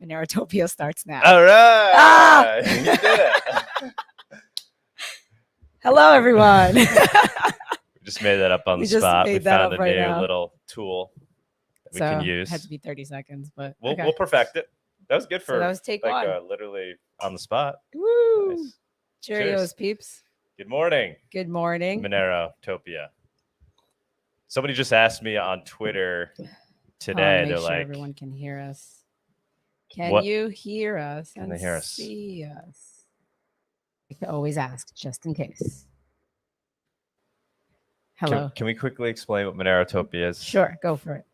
Monerotopia starts now. All right. Ah! You did it. Hello, everyone. We just made that up on We the just spot. made We that found up a right new now. little tool that we can use. It had to be 30 seconds, but We'll perfect it. That was good for that was take one. Literally on the spot. Woo! Nice. Cheerios, Cheers. peeps. Good morning, Good morning. Monerotopia. Somebody just asked me on Twitter today. Make They're sure like, everyone can hear us. Can What- you hear us Can and they hear us? see us? You can always ask, just in case. Hello. Can we quickly explain what Monerotopia is? Sure, go for it.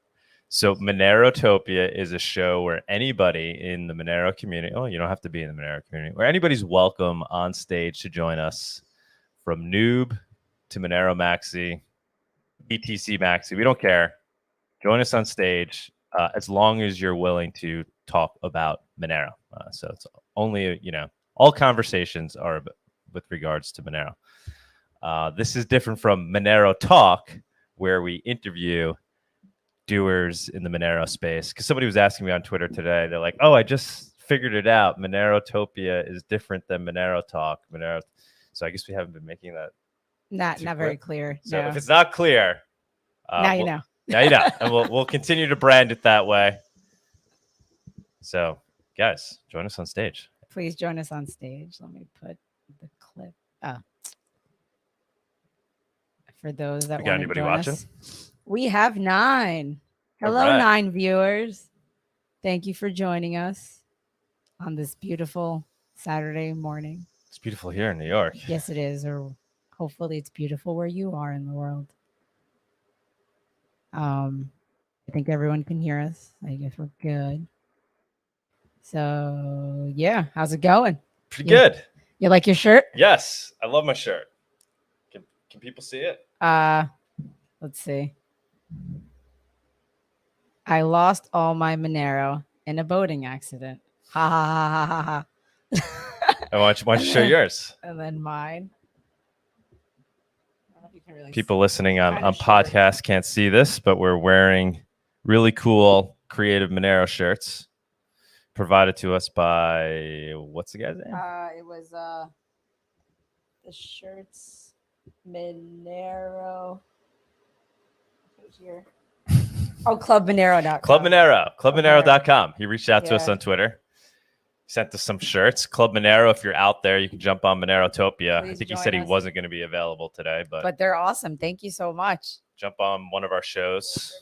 So Monerotopia is a show where anybody in the Monero community, you don't have to be in the Monero community, where anybody's welcome on stage to join us, from noob to Monero Maxi, BTC Maxi. We don't care. Join us on stage as long as you're willing to talk about Monero. So it's only, all conversations are with regards to Monero. This is different from Monero Talk, where we interview doers in the Monero space. Because somebody was asking me on Twitter today, they're like, I just figured it out. Monerotopia is different than Monero Talk. So I guess we haven't been making that. Not very clear. So no. if it's not clear, now you know. Now you know. And we'll continue to brand it that way. So, guys, join us on stage. Please join us on stage. Let me put the clip. For those that We got want to anybody join watching? us. We have 9. Hello, All right. 9 viewers. Thank you for joining us on this beautiful Saturday morning. It's beautiful here in New York. Yes, it is. Or hopefully it's beautiful where you are in the world. I think everyone can hear us. I guess we're good. So, yeah. How's it going? Pretty good. You like your shirt? Yes. I love my shirt. Can people see it? Let's see. I lost all my Monero in a boating accident. Ha ha ha ha ha ha. Why don't you show yours? And then mine. I don't know if you can really People see. listening on Kinda short. podcast can't see this, but we're wearing really cool, creative Monero shirts provided to us by, what's the guy's name? It was the shirts Monero. Here. Oh, clubmonero.com. Club Monero. Clubmonero.com. He reached out to us on Twitter. Sent us some shirts. Club Monero, if you're out there, you can jump on Monerotopia. Please I think he join said he us. wasn't going to be available today, but they're awesome. Thank you so much. jump on one of our shows.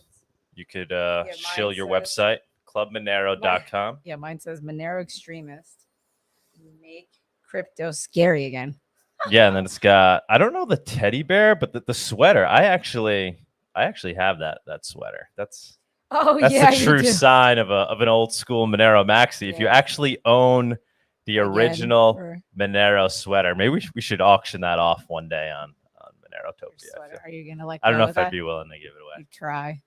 You could mine shill your says- website, clubmonero.com. Yeah, mine says Monero extremist. Make crypto scary again. Yeah, and then it's got, I don't know the teddy bear, but the sweater. I actually have that sweater. That's yeah, the true sign of an old school Monero Maxi. If you actually own the original Monero sweater, maybe we should auction that off one day on Monerotopia. Are you gonna I don't know if I'd be willing to give it away. You try.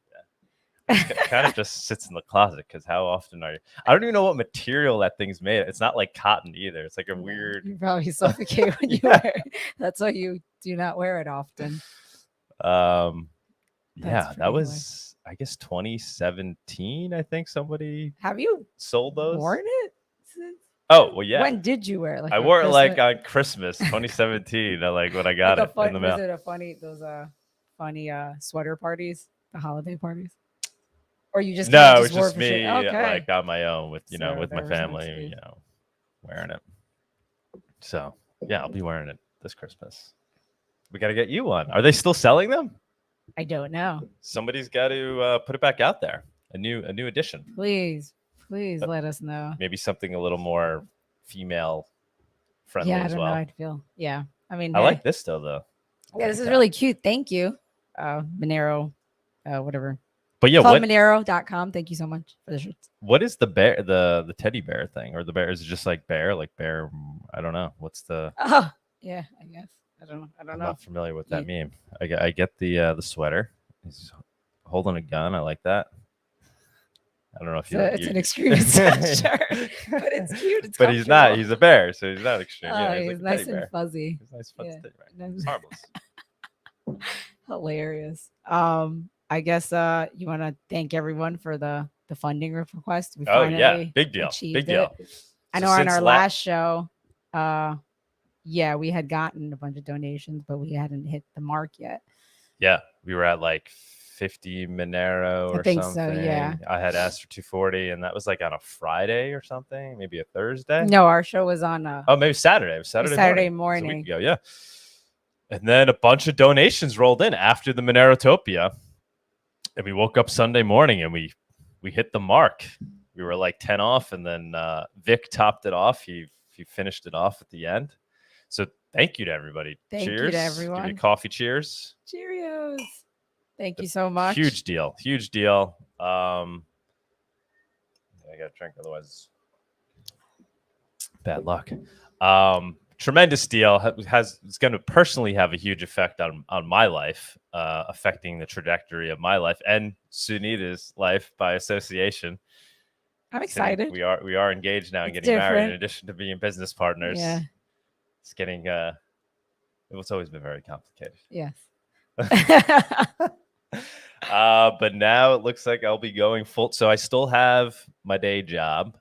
It kind of just sits in the closet because how often are you? I don't even know what material that thing's made of. It's not like cotton either. It's like a weird. You probably suffocate when you wear it. That's why you do not wear it often. Yeah, that was I guess 2017. I think somebody have you sold those. Worn it? Oh well, yeah. When did you wear it? I wore it like on Christmas 2017. When I got it in the mail. Was it those funny sweater parties, the holiday parties? Or you just no, it's wore just for me, shit? Okay. like on my own with with my there was family, wearing it. So yeah, I'll be wearing it this Christmas. We got to get you one. Are they still selling them? I don't know. Somebody's got to put it back out there. A new edition. Please let us know. Maybe something a little more female friendly I as don't well. know how I'd feel. Yeah, I mean, I like this though. Yeah, this is really cute. Thank you, Monero, whatever. But yeah, Monero.com. Thank you so much for the shirts. What is the bear, the teddy bear thing, or the bear? Is it just like bear? I don't know. What's the? Oh, yeah, I guess. I don't know. I'm not familiar with that meme. I get the sweater. He's holding a gun. I like that. I don't know if it's an extremist shirt, but it's cute. It's but he's not. He's a bear, so he's not extreme. He's like nice and fuzzy. He's nice, fuzzy teddy bear. It's harmless. Hilarious. I guess you want to thank everyone for the the funding request. We Oh yeah, finally big deal, achieved big deal. it. I So know on since our last show, yeah, we had gotten a bunch of donations, but we hadn't hit the mark yet. Yeah, we were at like 50 Monero I or think something. so, yeah. I had asked for 240, and that was like on a Friday or something, maybe a Thursday. No, our show was on Oh, maybe Saturday. It was Saturday morning. It was a week ago, yeah. And then a bunch of donations rolled in after the Monerotopia, and we woke up Sunday morning and we hit the mark. We were like 10 off, and then Vic topped it off. He finished it off at the end. So thank you to everybody. Thank cheers. you to everyone. Give you coffee. Cheers. Cheerios. Thank you so much. Huge deal. Huge deal. I got to drink, otherwise bad luck. Tremendous deal. It's going to personally have a huge effect on my life, affecting the trajectory of my life and Sunita's life by association. I'm excited. We are engaged now and getting married in addition to being business partners. Yeah. It's getting it's always been very complicated. Yes. But now it looks like I'll be going full. So I still have my day job,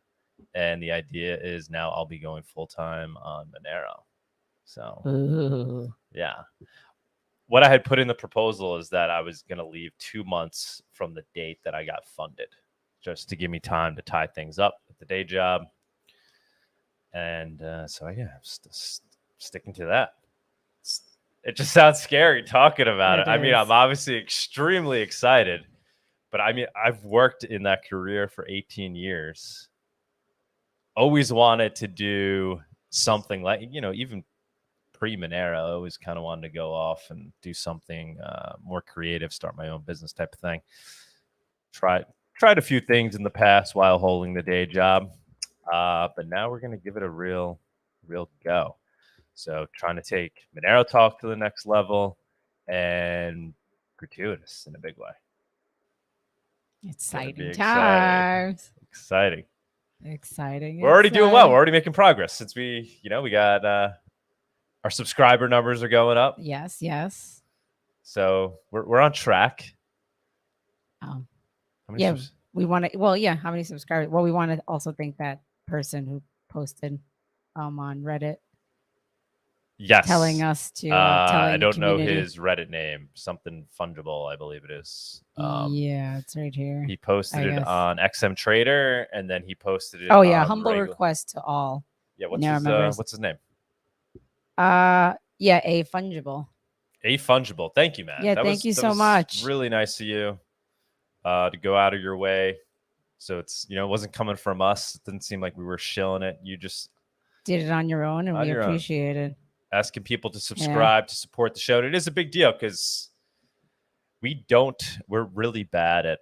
and the idea is now I'll be going full time on Monero. So Ooh. Yeah, what I had put in the proposal is that I was going to leave 2 months from the date that I got funded, just to give me time to tie things up with the day job. And so yeah, I'm sticking to that. It just sounds scary talking about it. I mean, I'm obviously extremely excited, but I mean, I've worked in that career for 18 years. Always wanted to do something like, even pre-Monero, I always kind of wanted to go off and do something more creative, start my own business type of thing. Tried a few things in the past while holding the day job, but now we're going to give it a real go. So trying to take Monero Talk to the next level and gratuitous in a big way. Exciting times. Exciting. We're already doing well. We're already making progress since we got our subscriber numbers are going up. Yes. So we're on track. We want to. Well, yeah. How many subscribers? Well, we want to also thank that person who posted on Reddit. Yes. Telling us to. I don't know his Reddit name. Something Fungible, I believe it is. Yeah, it's right here. He posted it on XM Trader, and then he posted it. Oh yeah, humble request to all. Yeah, what's his name? Yeah, aFungible. aFungible. Thank you, man. Yeah, thank you so much. Really nice of you to go out of your way. So it's it wasn't coming from us. It didn't seem like we were shilling it. You just did it on your own, and we appreciate it. Asking people to subscribe to support the show. And it is a big deal because we're really bad at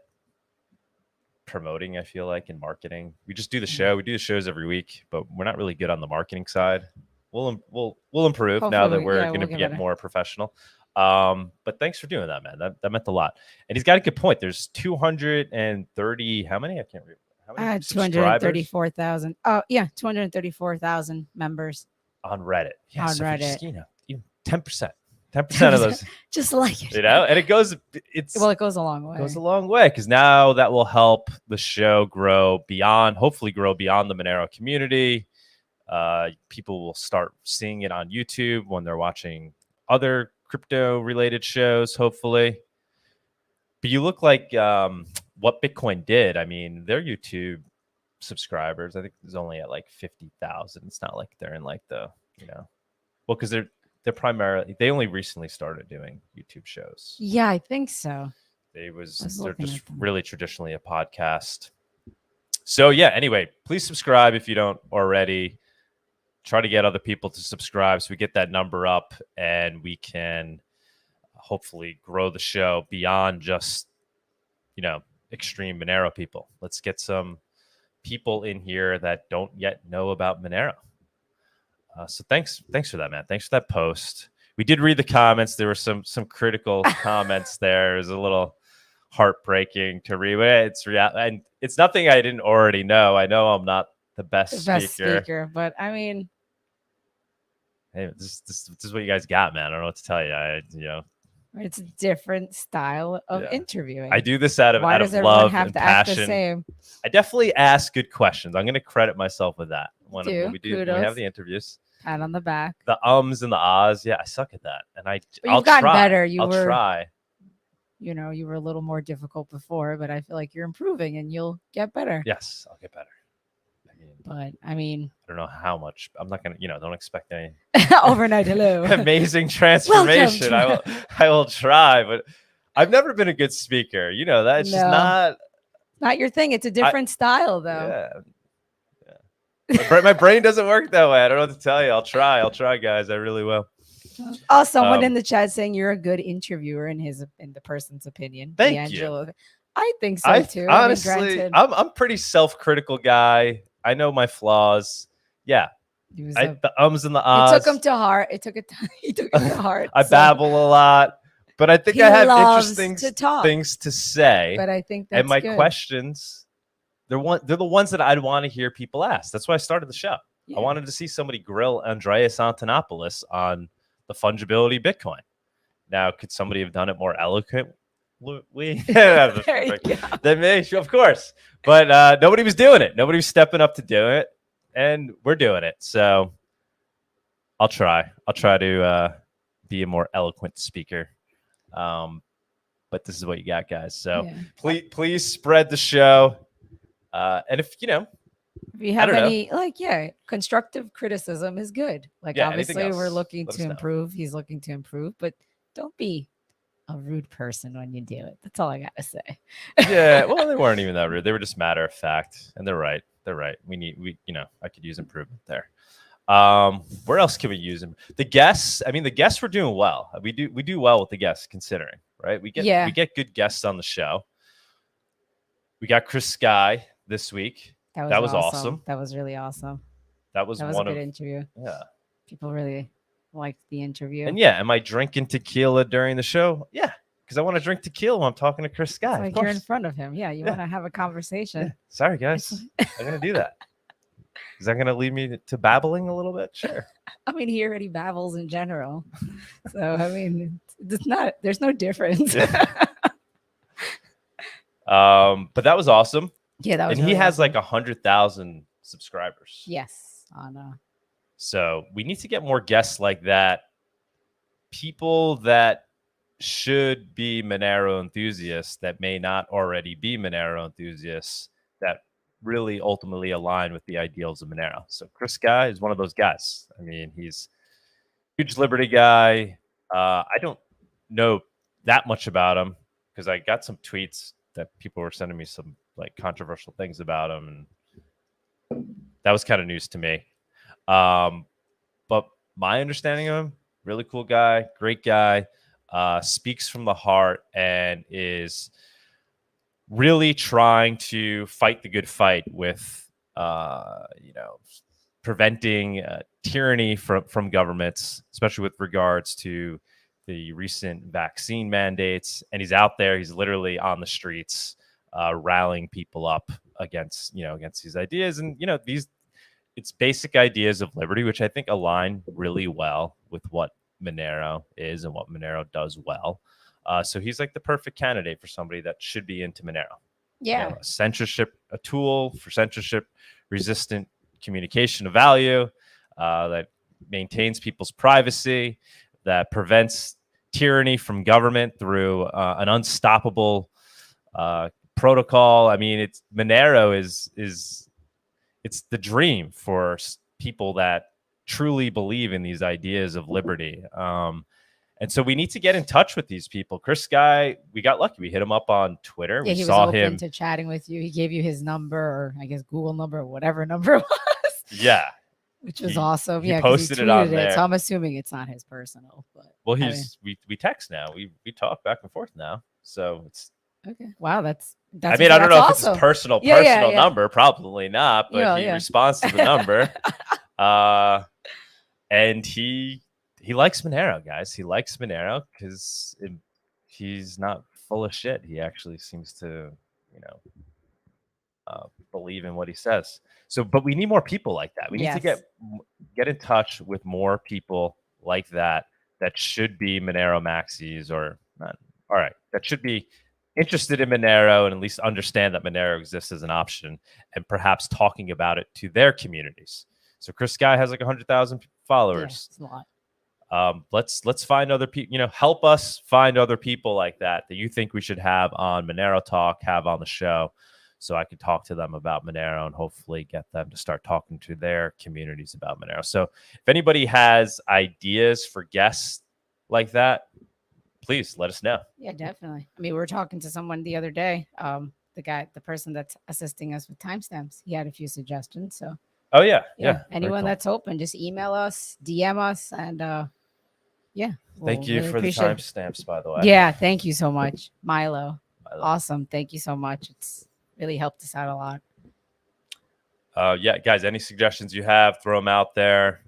promoting, I feel like, in marketing. We just do the show. We do the shows every week, but we're not really good on the marketing side. We'll improve. Hopefully, now that we're going to get more professional. But thanks for doing that, man. That meant a lot. And he's got a good point. There's 230, how many? I can't remember. How many 234,000. Oh, yeah, 234,000 members. On Reddit. Yeah, on so Reddit. Just, 10%. 10% of those. Just like it. And it goes a long way. It goes a long way because now that will help the show hopefully grow beyond the Monero community. People will start seeing it on YouTube when they're watching other crypto related shows, hopefully. But you look like what Bitcoin did. I mean, their YouTube subscribers, I think, is only at like 50,000. It's not like they're in like the, because they're primarily, they only recently started doing YouTube shows. Yeah, I think so. They're just really traditionally a podcast. So yeah, anyway, please subscribe if you don't already. Try to get other people to subscribe so we get that number up and we can hopefully grow the show beyond just, extreme Monero people. Let's get some people in here that don't yet know about Monero. So thanks for that, man. Thanks for that post. We did read the comments. There were some critical comments there. It was a little heartbreaking to read. It's real, and it's nothing I didn't already know. I know I'm not the best speaker, but I mean, hey, this is what you guys got, man. I don't know what to tell you. It's a different style of Yeah. interviewing. I do this out of Why does everyone love have and to act the passion. same? I definitely ask good questions. I'm going to credit myself with that when we have Kudos. the interviews. Pat on the back. The ums and the ahs, yeah, I suck at that, and But I'll you've gotten try. better. I'll try. You know, you were a little more difficult before, but I feel like you're improving and you'll get better. Yes, I'll get better. I mean, I don't know how much. I'm not gonna, don't expect any overnight hello. amazing transformation. I will try, but I've never been a good speaker. You know that it's just not your thing. It's a different style, though. Yeah. My brain doesn't work that way. I don't know what to tell you. I'll try, guys. I really will. Oh, someone in the chat saying you're a good interviewer in the person's opinion. Thank you. I think so too. Honestly, I'm pretty self-critical guy. I know my flaws. Yeah. The ums and the ahs. It took him to heart. He took it to heart. I babble a lot, but I think I have interesting things to say. But I think that's my questions, they're the ones that I'd want to hear people ask. That's why I started the show. Yeah. I wanted to see somebody grill Andreas Antonopoulos on the fungibility Bitcoin. Now, could somebody have done it more eloquently? Than me, of course. But nobody was doing it. Nobody was stepping up to do it, and we're doing it. So I'll try. I'll try to be a more eloquent speaker. But this is what you got, guys. So please spread the show. And if you have any constructive criticism is good. Obviously we're looking to improve. He's looking to improve, but don't be a rude person when you do it. That's all I gotta say. Yeah, well, they weren't even that rude. They were just matter of fact, and they're right. I could use improvement there. Where else can we use them? The guests. I mean, the guests were doing well. We do well with the guests, considering, right? We get good guests on the show. We got Chris Sky this week. That was awesome. That was really awesome. That was a good interview. Yeah, people really liked the interview. And am I drinking tequila during the show? Yeah, because I want to drink tequila when I'm talking to Chris Sky. You're in front of him. Yeah, you want to have a conversation. Yeah. Sorry, guys. I'm going to do that. Is that going to lead me to babbling a little bit? Sure. I mean, he already babbles in general. So, I mean, there's no difference. But that was awesome. Yeah, that was and he has like 100,000 subscribers. Yes. On So we need to get more guests like that. People that should be Monero enthusiasts that may not already be Monero enthusiasts that really ultimately align with the ideals of Monero. So Chris Sky is one of those guys. I mean, he's a huge Liberty guy. I don't know that much about him because I got some tweets that people were sending me some like controversial things about him, and that was kind of news to me. But my understanding of him, really cool guy, great guy, speaks from the heart and is really trying to fight the good fight with, preventing tyranny from governments, especially with regards to the recent vaccine mandates. And he's out there, he's literally on the streets, rallying people up against these ideas. And, it's basic ideas of liberty, which I think align really well with what Monero is and what Monero does well. So he's like the perfect candidate for somebody that should be into Monero. Yeah. A tool for censorship-resistant communication of value that maintains people's privacy, that prevents tyranny from government through an unstoppable protocol. I mean, Monero is it's the dream for people that truly believe in these ideas of liberty. And so we need to get in touch with these people. Chris Sky, we got lucky. We hit him up on Twitter. Yeah, he was open to chatting with you. He gave you his number, or I guess Google number, or whatever number it was. Yeah. Which was awesome. He posted it on there. So I'm assuming it's not his personal. But well, we text now. We talk back and forth now. So it's okay. Wow, that's I mean, I don't know if it's his personal number. Probably not, but he responds to the number. And he likes Monero, guys. He likes Monero because he's not full of shit. He actually seems to, believe in what he says. So, but we need more people like that. We need to get in touch with more people like that should be Monero maxis or None. All right. That should be interested in Monero and at least understand that Monero exists as an option and perhaps talking about it to their communities. So Chris Guy has like 100,000 followers. Yeah, it's a lot. Let's find other people, help us find other people like that you think we should have on Monero Talk, have on the show, so I can talk to them about Monero and hopefully get them to start talking to their communities about Monero. So if anybody has ideas for guests like that, please let us know. Yeah, definitely. I mean, we were talking to someone the other day. The person that's assisting us with timestamps, he had a few suggestions. So oh yeah. Anyone that's open, just email us, DM us, and thank you for the timestamps, by the way. Yeah, thank you so much, Milo. Awesome. Thank you so much. It's really helped us out a lot. Yeah, guys, any suggestions you have, throw them out there.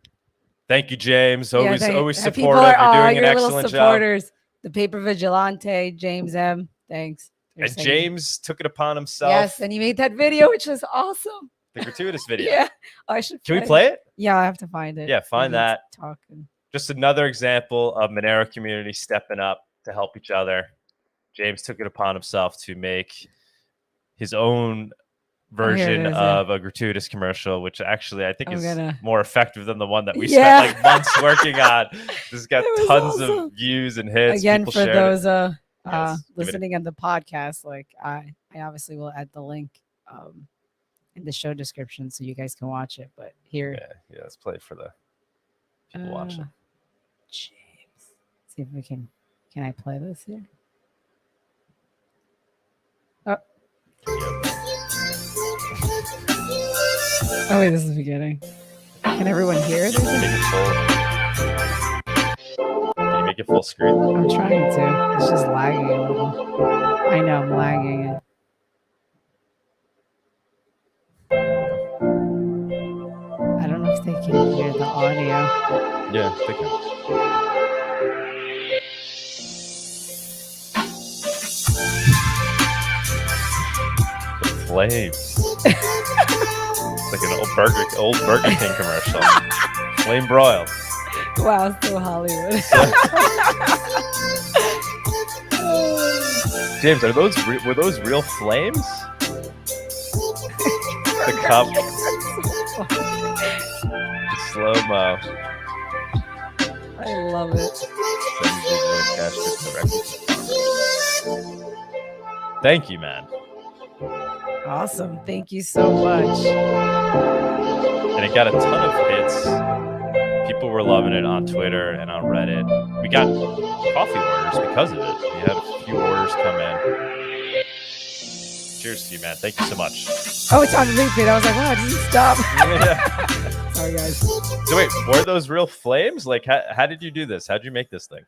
Thank you, James. Always supportive. You're doing an excellent job. The Paper Vigilante, James M. Thanks. And James took it upon himself. Yes, and he made that video, which was awesome. The gratuitous video. Yeah, I should. Can we play it? Yeah, I have to find it. Yeah, find that. Talking. Just another example of Monero community stepping up to help each other. James took it upon himself to make his own version of a gratuitous commercial, which actually I think is more effective than the one that we spent like months working on. This has got tons of views and hits. Again, for those listening on the podcast, like I obviously will add the link in the show description so you guys can watch it. But here, yeah, let's play it for the people watching. James, see if we can I play this here? Oh. Oh wait, this is the beginning. Can everyone hear it? Can you make it full screen? I'm trying to. It's just lagging a little. I know I'm lagging it. I don't know if they can hear the audio. Yeah, they can. The flames. It's like an old Burger King commercial. Flame broiled. Wow, so Hollywood. James, were those real flames? The cup. Slow mo. I love it. Thank you, man. Awesome. Thank you so much. And it got a ton of hits. People were loving it on Twitter and on Reddit. We got coffee orders because of it. We had a few orders come in. Cheers to you, man. Thank you so much. Oh, it's on repeat. I was like, wow, it doesn't stop. Yeah. Sorry, guys. So wait, were those real flames? Like, how did you do this? How did you make this thing?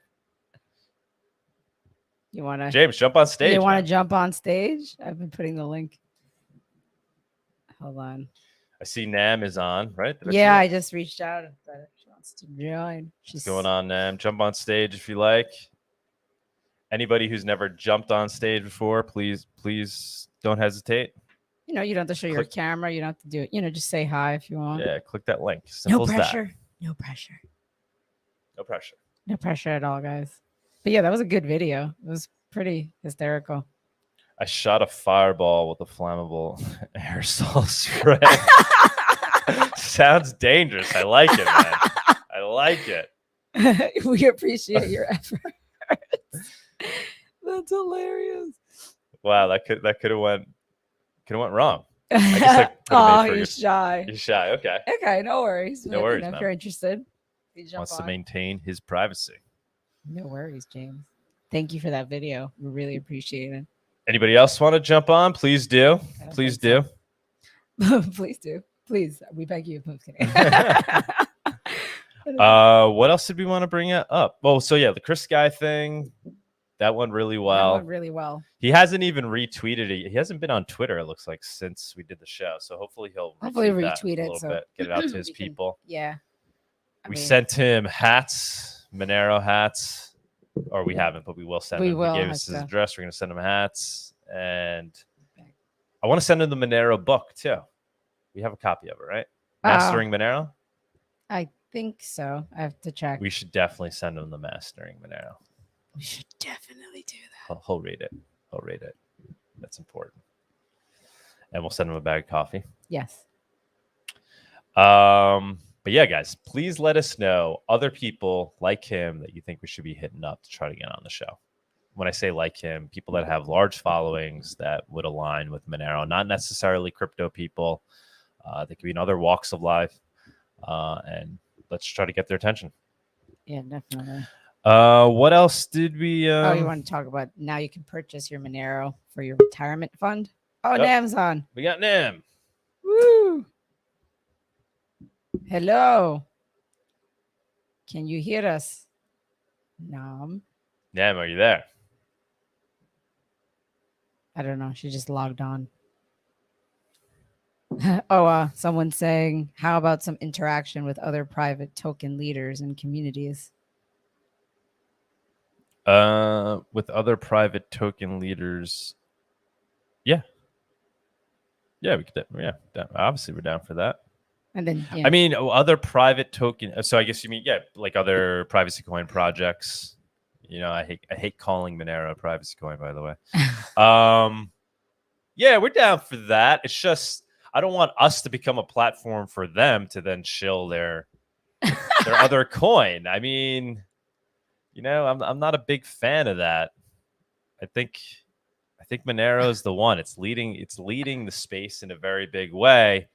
You want to... James, jump on stage. You want to jump on stage? I've been putting the link. Hold on. I see Nam is on, right? I just reached out and said she wants to join. What's going on, Nam? Jump on stage if you like. Anybody who's never jumped on stage before, please don't hesitate. You don't have to show your camera. You don't have to do it. Just say hi if you want. Yeah, click that link. Simple no pressure. As that. No pressure. No pressure. No pressure at all, guys. But yeah, that was a good video. It was pretty hysterical. I shot a fireball with a flammable aerosol spray. Sounds dangerous. I like it, man. I like it. We appreciate your efforts. That's hilarious. Wow, that could have went wrong. He's shy. He's shy. Okay. Okay, no worries. No worries. If you're interested, wants to maintain his privacy. No worries, James. Thank you for that video. We really appreciate it. Anybody else want to jump on? Please do. Please do. Please do. Please. We beg you. I'm kidding. What else did we want to bring up? Oh, so yeah, the Chris Guy thing. That went really well. He hasn't even retweeted it. He hasn't been on Twitter, it looks like, since we did the show. So hopefully he'll retweet it a little bit, get it out to his people. Yeah. We sent him hats, Monero hats. Or we haven't, but we will send him. He gave us his address. We're going to send him hats. And I want to send him the Monero book, too. We have a copy of it, right? Mastering Monero? I think so. I have to check. We should definitely send him the Mastering Monero. We should definitely do that. He'll read it. He'll read it. That's important. And we'll send him a bag of coffee. Yes. But yeah, guys, please let us know other people like him that you think we should be hitting up to try to get on the show. When I say like him, people that have large followings that would align with Monero, not necessarily crypto people. They could be in other walks of life. And let's try to get their attention. Yeah, definitely. What else did we... you want to talk about now you can purchase your Monero for your retirement fund? Oh, yep. Nam's on. We got Nam. Woo! Hello. Can you hear us? Nam, are you there? I don't know. She just logged on. Someone's saying, how about some interaction with other private token leaders and communities? With other private token leaders. Yeah. Yeah, we could. Yeah, obviously we're down for that. And then, I mean, other private token. So I guess you mean, like other privacy coin projects. I hate calling Monero a privacy coin, by the way. Yeah, we're down for that. It's just I don't want us to become a platform for them to then shill their other coin. I mean, I'm not a big fan of that. I think Monero is the one. It's leading the space in a very big way.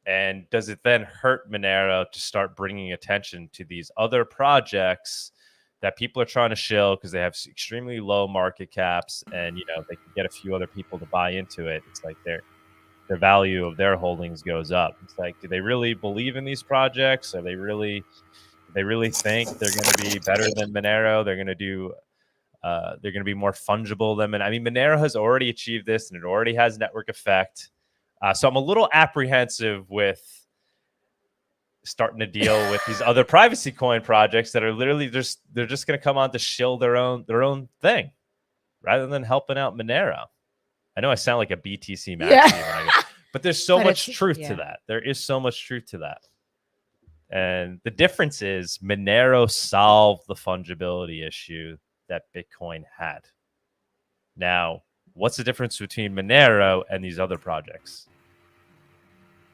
And does it then hurt Monero to start bringing attention to these other projects that people are trying to shill because they have extremely low market caps and, they can get a few other people to buy into it? It's like their value of their holdings goes up. It's like, do they really believe in these projects? Do they really think they're going to be better than Monero? They're going to do... they're going to be more fungible than... I mean, Monero has already achieved this and it already has network effect. So I'm a little apprehensive with starting to deal with these other privacy coin projects that are literally they're just going to come on to shill their own thing rather than helping out Monero. I know I sound like a BTC maxi, but there's so much truth to that. There is so much truth to that. And the difference is Monero solved the fungibility issue that Bitcoin had. Now, what's the difference between Monero and these other projects?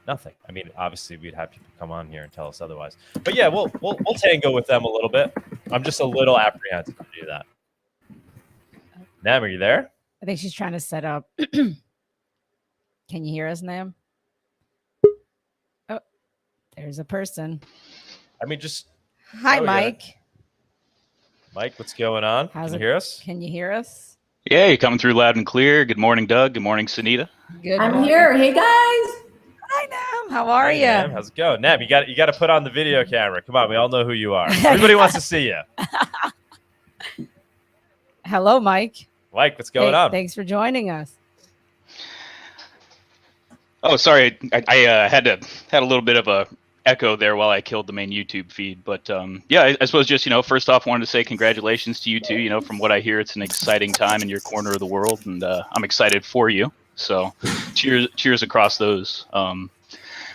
Nothing. I mean, obviously, we'd have people come on here and tell us otherwise. But yeah, we'll tango with them a little bit. I'm just a little apprehensive to do that. Nam, are you there? I think she's trying to set up. Can you hear us, Nam? Oh, there's a person. I mean, just... Hi, Mike. Mike, what's going on? Can you hear us? Can you hear us? Yeah, you're coming through loud and clear. Good morning, Doug. Good morning, Sunita. I'm here. Hey, guys. Hi, Nam. How are you? Nam, how's it going? Nam, you got to put on the video camera. Come on, we all know who you are. Everybody wants to see you. Hello, Mike. Mike, what's going on? Thanks for joining us. Oh, sorry. I had a little bit of a echo there while I killed the main YouTube feed. But yeah, I suppose just, first off, wanted to say congratulations to you two. From what I hear, it's an exciting time in your corner of the world, and I'm excited for you. So cheers across those.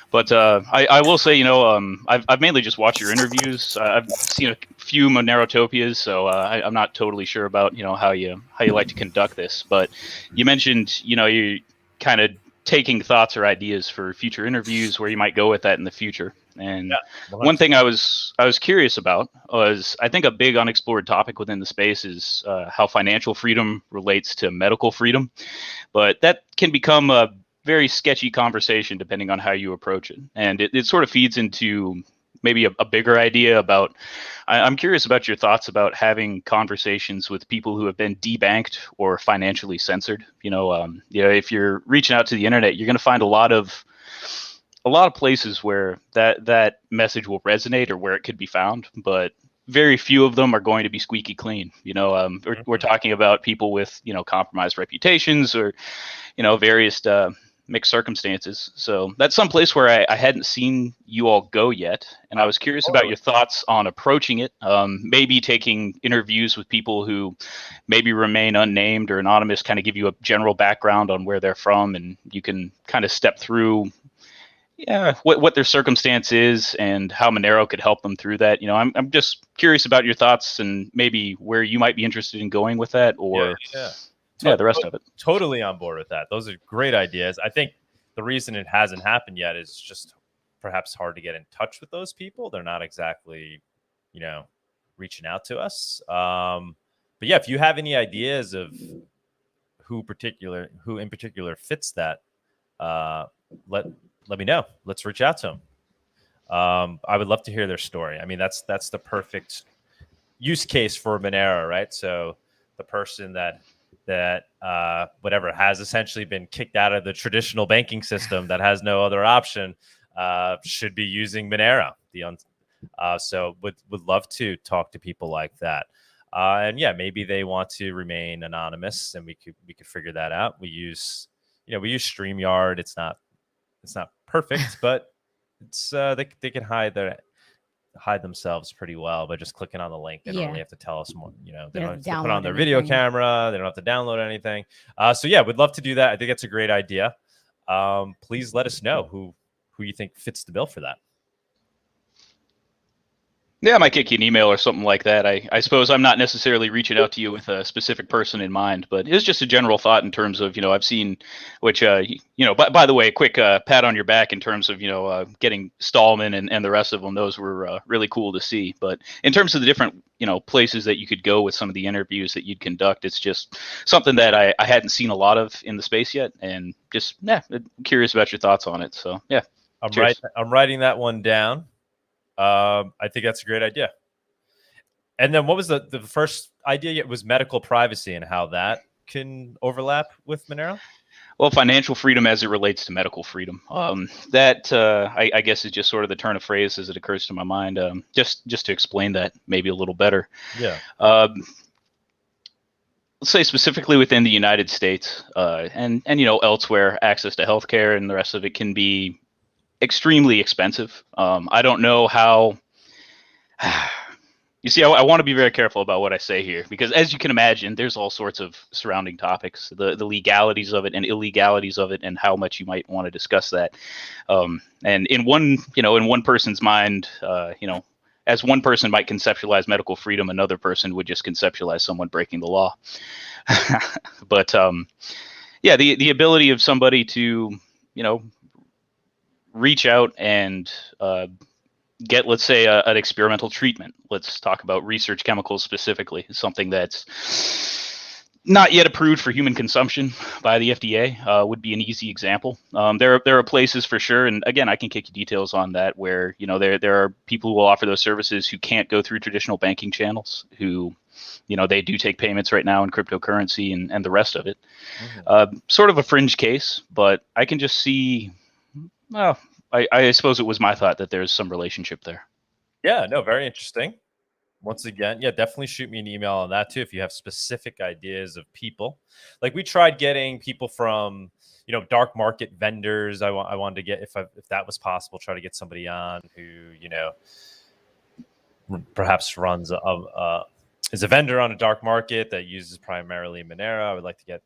But I will say, I've mainly just watched your interviews. I've seen a few Monerotopias, so I'm not totally sure about, how you like to conduct this. But you mentioned, you kind of taking thoughts or ideas for future interviews, where you might go with that in the future. And one thing I was curious about was, I think a big unexplored topic within the space is how financial freedom relates to medical freedom. But that can become a very sketchy conversation depending on how you approach it. And it sort of feeds into maybe a bigger idea about, I'm curious about your thoughts about having conversations with people who have been debanked or financially censored. If you're reaching out to the internet, you're going to find a lot of places where that message will resonate or where it could be found, but very few of them are going to be squeaky clean. We're talking about people with, compromised reputations or, various mixed circumstances. So that's some place where I hadn't seen you all go yet. And I was curious about your thoughts on approaching it, maybe taking interviews with people who maybe remain unnamed or anonymous, kind of give you a general background on where they're from, and you can kind of step through yeah, what their circumstance is and how Monero could help them through that. I'm just curious about your thoughts and maybe where you might be interested in going with that, or the rest of it. Totally on board with that. Those are great ideas. I think the reason it hasn't happened yet is just perhaps hard to get in touch with those people. They're not exactly, reaching out to us. But yeah, if you have any ideas of who in particular fits that, let me know. Let's reach out to them. I would love to hear their story. I mean, that's the perfect use case for Monero, right? So the person that whatever has essentially been kicked out of the traditional banking system that has no other option should be using Monero. So would love to talk to people like that. And yeah, maybe they want to remain anonymous, and we could figure that out. We use StreamYard. It's not perfect, but it's they can hide themselves pretty well by just clicking on the link. They don't really have to tell us more. They don't have to put on their video camera. They don't have to download anything. So yeah, we'd love to do that. I think that's a great idea. Please let us know who you think fits the bill for that. Yeah, I might kick you an email or something like that. I suppose I'm not necessarily reaching out to you with a specific person in mind, but it's just a general thought in terms of, I've seen, which, by the way, a quick pat on your back in terms of, getting Stallman and the rest of them. Those were really cool to see. But in terms of the different, places that you could go with some of the interviews that you'd conduct, it's just something that I hadn't seen a lot of in the space yet. And just, curious about your thoughts on it. So, yeah. I'm writing that one down. I think that's a great idea. And then what was the first idea? It was medical privacy and how that can overlap with Monero. Well, financial freedom as it relates to medical freedom. That I guess is just sort of the turn of phrase as it occurs to my mind. Just to explain that maybe a little better. Yeah. Let's say specifically within the United States, and elsewhere, access to healthcare and the rest of it can be extremely expensive. I don't know how. You see, I want to be very careful about what I say here, because as you can imagine, there's all sorts of surrounding topics, the legalities of it and illegalities of it, and how much you might want to discuss that. And in one person's mind, as one person might conceptualize medical freedom, another person would just conceptualize someone breaking the law. But the ability of somebody to, reach out and get, let's say, an experimental treatment. Let's talk about research chemicals specifically. Something that's not yet approved for human consumption by the FDA would be an easy example. There are places for sure, and again, I can kick you details on that, where there are people who will offer those services who can't go through traditional banking channels, who they do take payments right now in cryptocurrency and the rest of it. Mm-hmm. Sort of a fringe case, but I can just see. Well, I suppose it was my thought that there's some relationship there. Yeah, no, very interesting. Once again, yeah, definitely shoot me an email on that too if you have specific ideas of people. Like we tried getting people from, dark market vendors. I wanted to get, if that was possible, try to get somebody on who, perhaps runs is a vendor on a dark market that uses primarily Monero. I would like to get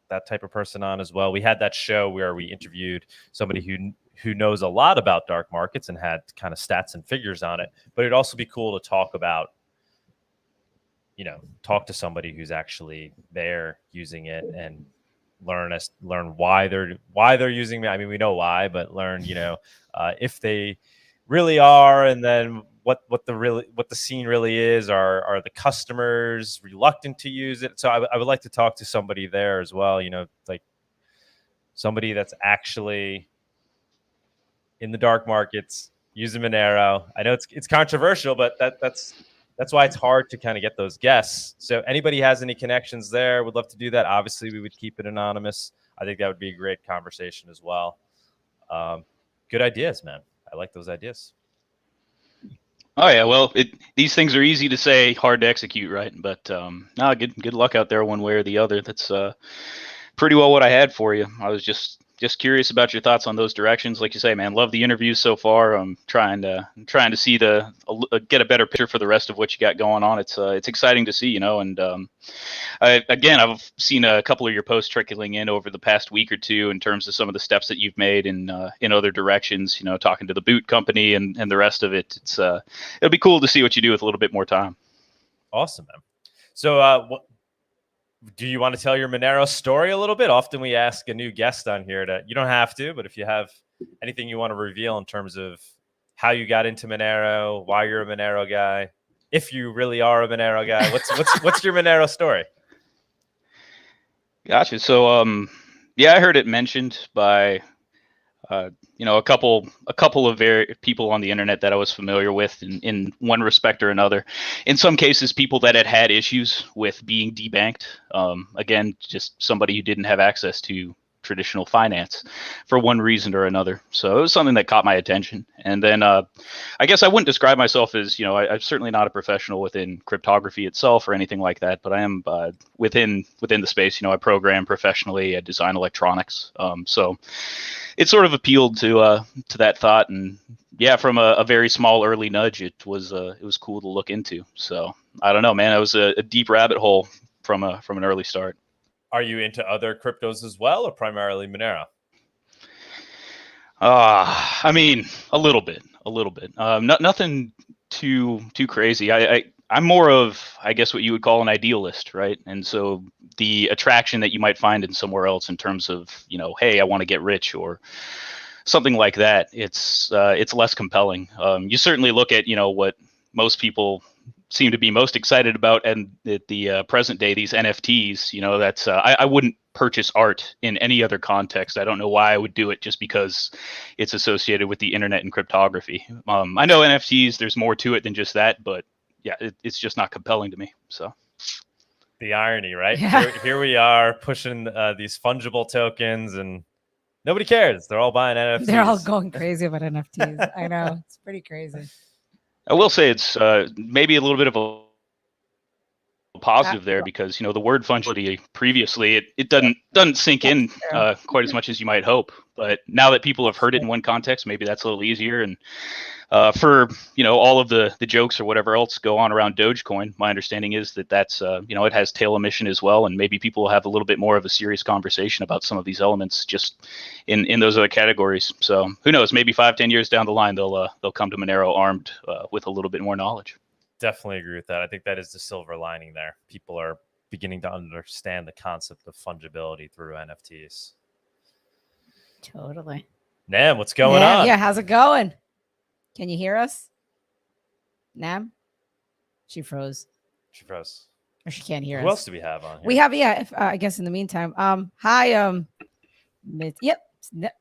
that type of person on as well. We had that show where we interviewed somebody who knows a lot about dark markets and had kind of stats and figures on it. But it'd also be cool to talk about, talk to somebody who's actually there using it and learn why they're using it. I mean, we know why, but learn, if they really are, and then what the scene really is. Are the customers reluctant to use it? So I would like to talk to somebody there as well, like somebody that's actually in the dark markets using Monero. I know it's controversial, but that's why it's hard to kind of get those guests. So anybody has any connections there, would love to do that. Obviously, we would keep it anonymous. I think that would be a great conversation as well. Good ideas, man. I like those ideas. Oh yeah, well, these things are easy to say, hard to execute, right? But good luck out there, one way or the other. That's pretty well what I had for you. I was just just curious about your thoughts on those directions. Like you say, man, love the interviews so far. I'm trying to see get a better picture for the rest of what you got going on. It's exciting to see, and I've seen a couple of your posts trickling in over the past week or two in terms of some of the steps that you've made in other directions. Talking to the boot company and the rest of it. It'll be cool to see what you do with a little bit more time. Awesome, man. So, do you want to tell your Monero story a little bit? Often we ask a new guest on here you don't have to, but if you have anything you want to reveal in terms of how you got into Monero, why you're a Monero guy, if you really are a Monero guy, what's your Monero story? Gotcha. So, I heard it mentioned by a couple of people on the internet that I was familiar with in one respect or another. In some cases, people that had issues with being debanked. Again, just somebody who didn't have access to traditional finance for one reason or another. So it was something that caught my attention. And then I guess I wouldn't describe myself as, I'm certainly not a professional within cryptography itself or anything like that, but I am within the space. I program professionally, I design electronics. So it sort of appealed to that thought. And yeah, from a very small early nudge, it was cool to look into. So I don't know, man, it was a deep rabbit hole from an early start. Are you into other cryptos as well, or primarily Monero? I mean, a little bit. Nothing too crazy. I'm more of, I guess, what you would call an idealist, right? And so the attraction that you might find in somewhere else in terms of, hey, I want to get rich or something like that, it's less compelling. You certainly look at, what most people seem to be most excited about, and at the present day, these NFTs, that's I wouldn't purchase art in any other context. I don't know why I would do it, just because it's associated with the internet and cryptography. I know NFTs, there's more to it than just that, but yeah, it's just not compelling to me. So the irony, right? Yeah. Here we are pushing these fungible tokens, and nobody cares. They're all buying NFTs. They're all going crazy about NFTs. I know, it's pretty crazy. I will say it's maybe a little bit of a positive there, because the word fungibility previously it doesn't sink in quite as much as you might hope, but now that people have heard it in one context, maybe that's a little easier. And for all of the jokes or whatever else go on around Dogecoin, my understanding is that's it has tail emission as well, and maybe people will have a little bit more of a serious conversation about some of these elements just in those other categories. So who knows, maybe 5-10 years down the line they'll come to Monero armed with a little bit more knowledge. Definitely agree with that. I think that is the silver lining there. People are beginning to understand the concept of fungibility through NFTs. Totally. Nam, what's going on? Yeah, how's it going? Can you hear us? Nam? She froze. Or she can't hear us. Who else do we have on here? We have, I guess in the meantime. Hi, yep.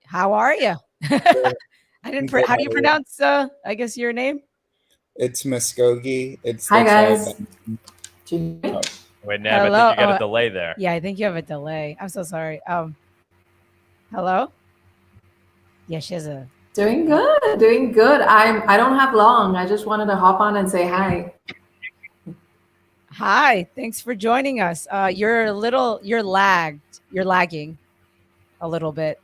How are you? I didn't. How do you pronounce? I guess your name. It's Muskogee. Hi guys. Wait, Nam, I think you got a delay there. Yeah, I think you have a delay. I'm so sorry. Hello. Yeah, she has a. Doing good. I don't have long. I just wanted to hop on and say hi. Hi, thanks for joining us. You're lagging a little bit.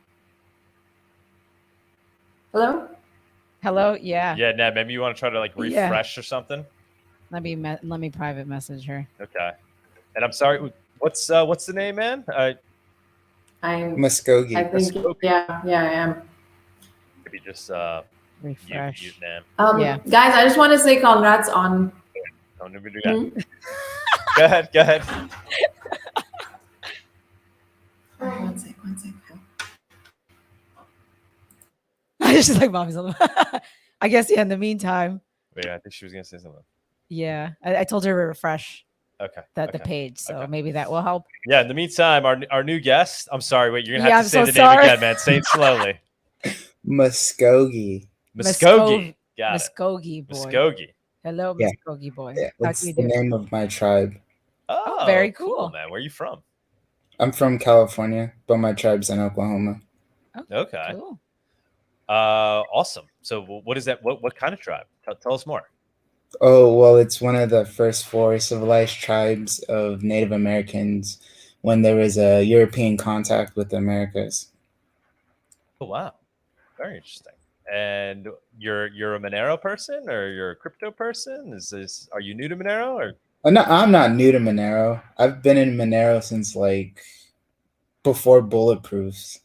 Hello. Yeah. Yeah, Ned, maybe you want to try to refresh or something. Let me private message her. Okay. And I'm sorry, what's the name, man? I'm Muskogee. I think Muskogee. Yeah, I am. Maybe just refresh. mute Nam. Guys, I just want to say congrats on. Don't ever do that. Go ahead. One sec. It's just like mommy's on the I guess in the meantime. Wait, I think she was gonna say something. Yeah. I told her to refresh the page. So maybe that will help. Yeah, in the meantime, our new guest. I'm sorry, wait, you're gonna have to say the name again, man. Say it slowly. Muskogee. Muskogee. Got Muskogee it. boy. Muskogee. Hello, Muskogee boy. Yeah, How that's do you the do? name of my tribe. Oh, very cool, man. Where are you from? I'm from California, but my tribe's in Oklahoma. Okay. Cool. Awesome. So what is that? What kind of tribe? Tell us more. Oh, well, it's one of the first 4 civilized tribes of Native Americans when there was a European contact with the Americas. Oh, wow. Very interesting. And you're a Monero person, or you're a crypto person? Are you new to Monero, or? No, I'm not new to Monero. I've been in Monero since like before bulletproofs.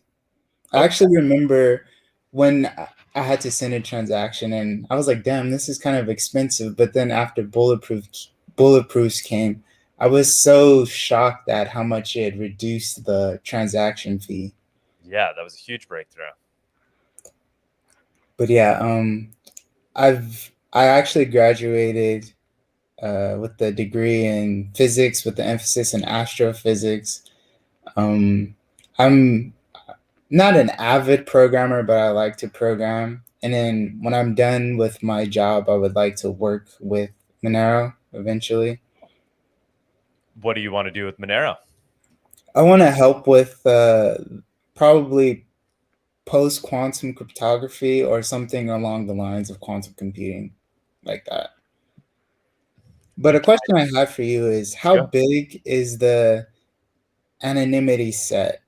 I actually remember when I had to send a transaction and I was like, damn, this is kind of expensive. But then after bulletproofs came, I was so shocked at how much it reduced the transaction fee. Yeah, that was a huge breakthrough. But yeah, I actually graduated with the degree in physics with the emphasis in astrophysics. I'm not an avid programmer, but I like to program. And then when I'm done with my job, I would like to work with Monero eventually. What do you want to do with Monero? I want to help with probably post-quantum cryptography or something along the lines of quantum computing, like that. But a question I have for you is, how big is the anonymity set?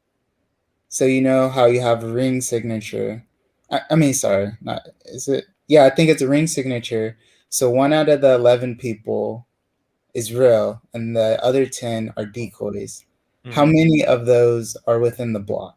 So you know how you have a ring signature. I mean, sorry, not is it? Yeah, I think it's a ring signature. So 1 out of the 11 people is real, and the other 10 are decoys. Mm-hmm. How many of those are within the block?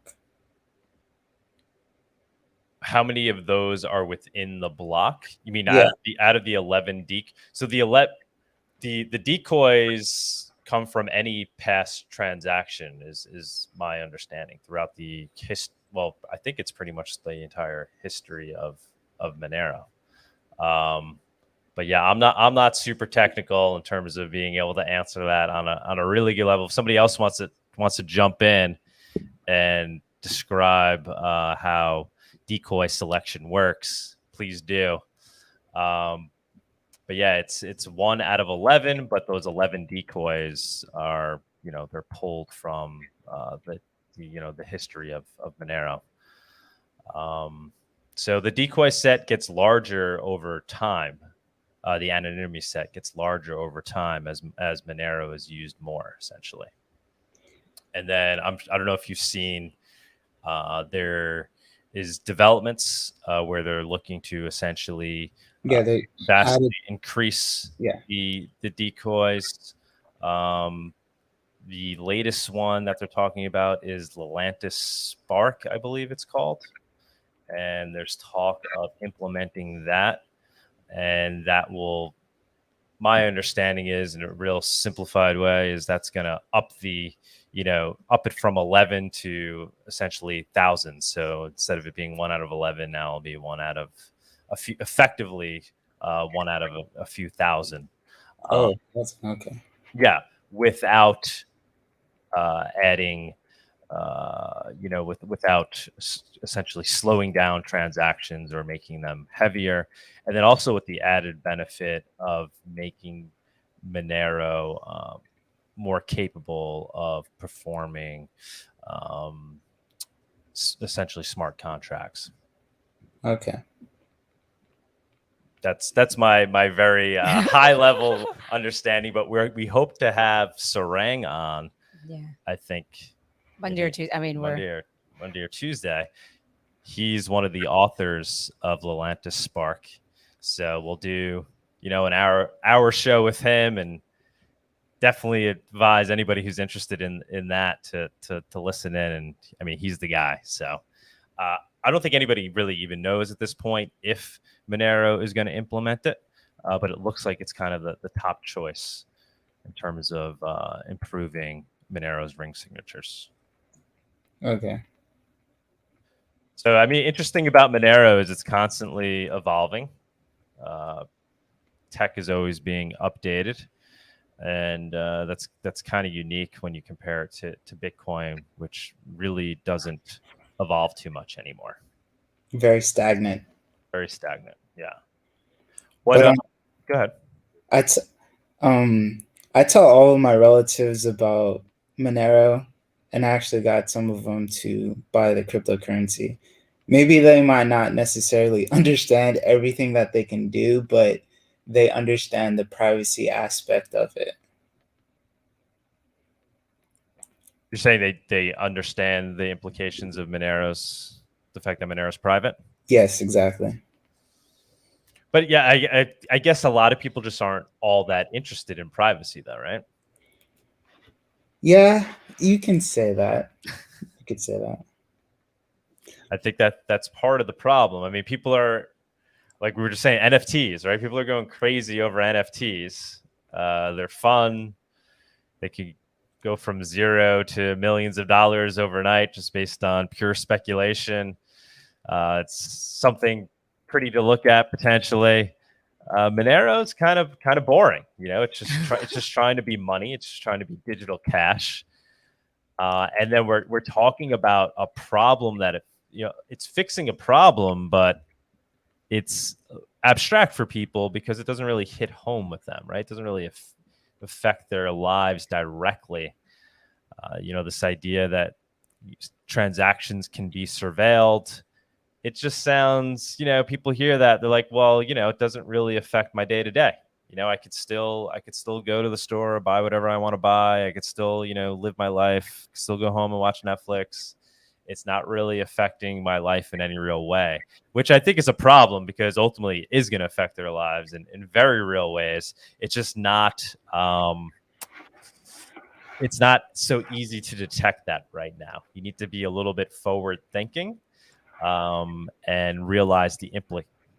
How many of those are within the block? You mean out of the 11 So the decoys come from any past transaction is my understanding throughout the well, I think it's pretty much the entire history of Monero. But yeah, I'm not super technical in terms of being able to answer that on a really good level. If somebody else wants to jump in and describe how decoy selection works, please do. But yeah, it's 1 out of 11, but those 11 decoys are, they're pulled from the history of Monero. So the decoy set gets larger over time. The anonymity set gets larger over time as Monero is used more, essentially. And then I don't know if you've seen there is developments where they're looking to essentially vastly increase the decoys. The latest one that they're talking about is Lelantis Spark, I believe it's called. And there's talk of implementing that. And that will, my understanding is, in a real simplified way, is that's going to up it from 11 to essentially thousands. So instead of it being 1 out of 11, now it'll be 1 out of a few, effectively 1 out of a few thousand. That's okay. Yeah, without adding, without essentially slowing down transactions or making them heavier. And then also with the added benefit of making Monero more capable of performing essentially smart contracts. Okay. That's my very high level understanding, but we hope to have Sarang on. Yeah. I think Monday or Tuesday. I mean, Monday or Tuesday. He's one of the authors of Lelantis Spark. So we'll do, an hour show with him, and definitely advise anybody who's interested in that to listen in. And I mean, he's the guy. So I don't think anybody really even knows at this point if Monero is going to implement it, but it looks like it's kind of the top choice in terms of improving Monero's ring signatures. Okay. So, I mean, interesting about Monero is it's constantly evolving. Tech is always being updated. And that's kind of unique when you compare it to Bitcoin, which really doesn't evolve too much anymore. Very stagnant. Very stagnant, yeah. Go ahead. I tell all of my relatives about Monero, and I actually got some of them to buy the cryptocurrency. Maybe they might not necessarily understand everything that they can do, but they understand the privacy aspect of it. You're saying they understand the implications of Monero's the fact that Monero is private? Yes, exactly. But yeah, I guess a lot of people just aren't all that interested in privacy, though, right? Yeah, you can say that. You could say that. I think that's part of the problem. I mean, people are, like we were just saying, NFTs, right? People are going crazy over NFTs. They're fun. They could go from zero to millions of dollars overnight just based on pure speculation. It's something pretty to look at potentially. Monero is kind of boring. You know, it's just trying to be money. It's just trying to be digital cash. And then we're talking about a problem that it's fixing a problem, but it's abstract for people because it doesn't really hit home with them, right? It doesn't really affect their lives directly. This idea that transactions can be surveilled. It just sounds, people hear that, they're like, well, it doesn't really affect my day to day. I could still go to the store, buy whatever I want to buy. I could still, live my life, still go home and watch Netflix. It's not really affecting my life in any real way, which I think is a problem because ultimately it is going to affect their lives in very real ways. It's just not, it's not so easy to detect that right now. You need to be a little bit forward thinking. And realize the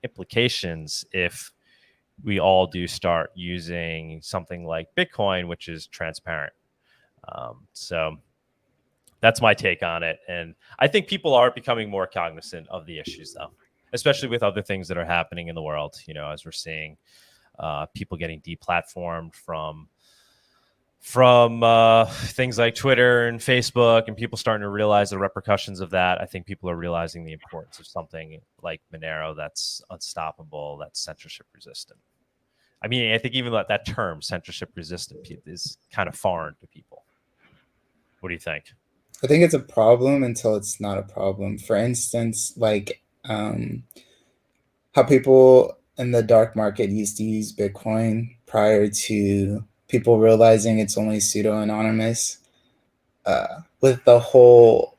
implications if we all do start using something like Bitcoin, which is transparent. So that's my take on it. And I think people are becoming more cognizant of the issues, though, especially with other things that are happening in the world, as we're seeing people getting deplatformed from things like Twitter and Facebook, and people starting to realize the repercussions of that. I think people are realizing the importance of something like Monero that's unstoppable, that's censorship resistant. I mean, I think even that term, censorship resistant, is kind of foreign to people. What do you think? I think it's a problem until it's not a problem. For instance, like how people in the dark market used to use Bitcoin prior to people realizing it's only pseudo-anonymous. With the whole,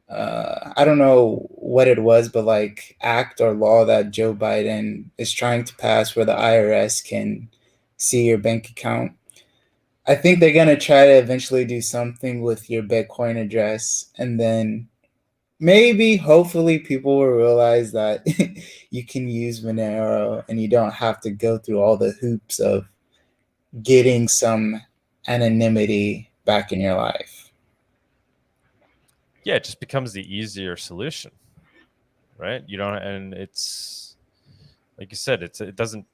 I don't know what it was, but like act or law that Joe Biden is trying to pass where the IRS can see your bank account. I think they're going to try to eventually do something with your Bitcoin address. And then maybe, hopefully, people will realize that you can use Monero and you don't have to go through all the hoops of getting some anonymity back in your life. Yeah, it just becomes the easier solution, right? You don't, and it's like you said, it doesn't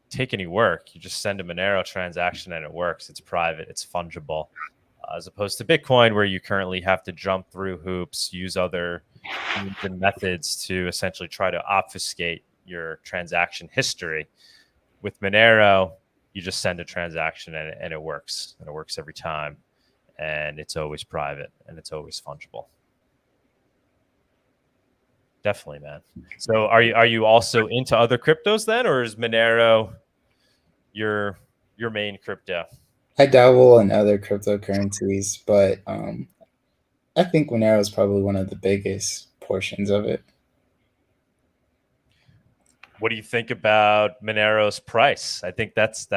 take any work. You just send a Monero transaction and it works. It's private, it's fungible, as opposed to Bitcoin, where you currently have to jump through hoops, use other means and methods to essentially try to obfuscate your transaction history. With Monero, you just send a transaction and it works, and it works every time, and it's always private and it's always fungible. Definitely, man. So are you also into other cryptos then, or is Monero your main crypto? I dabble in other cryptocurrencies, but I think Monero is probably one of the biggest portions of it. What do you think about Monero's price? I think that's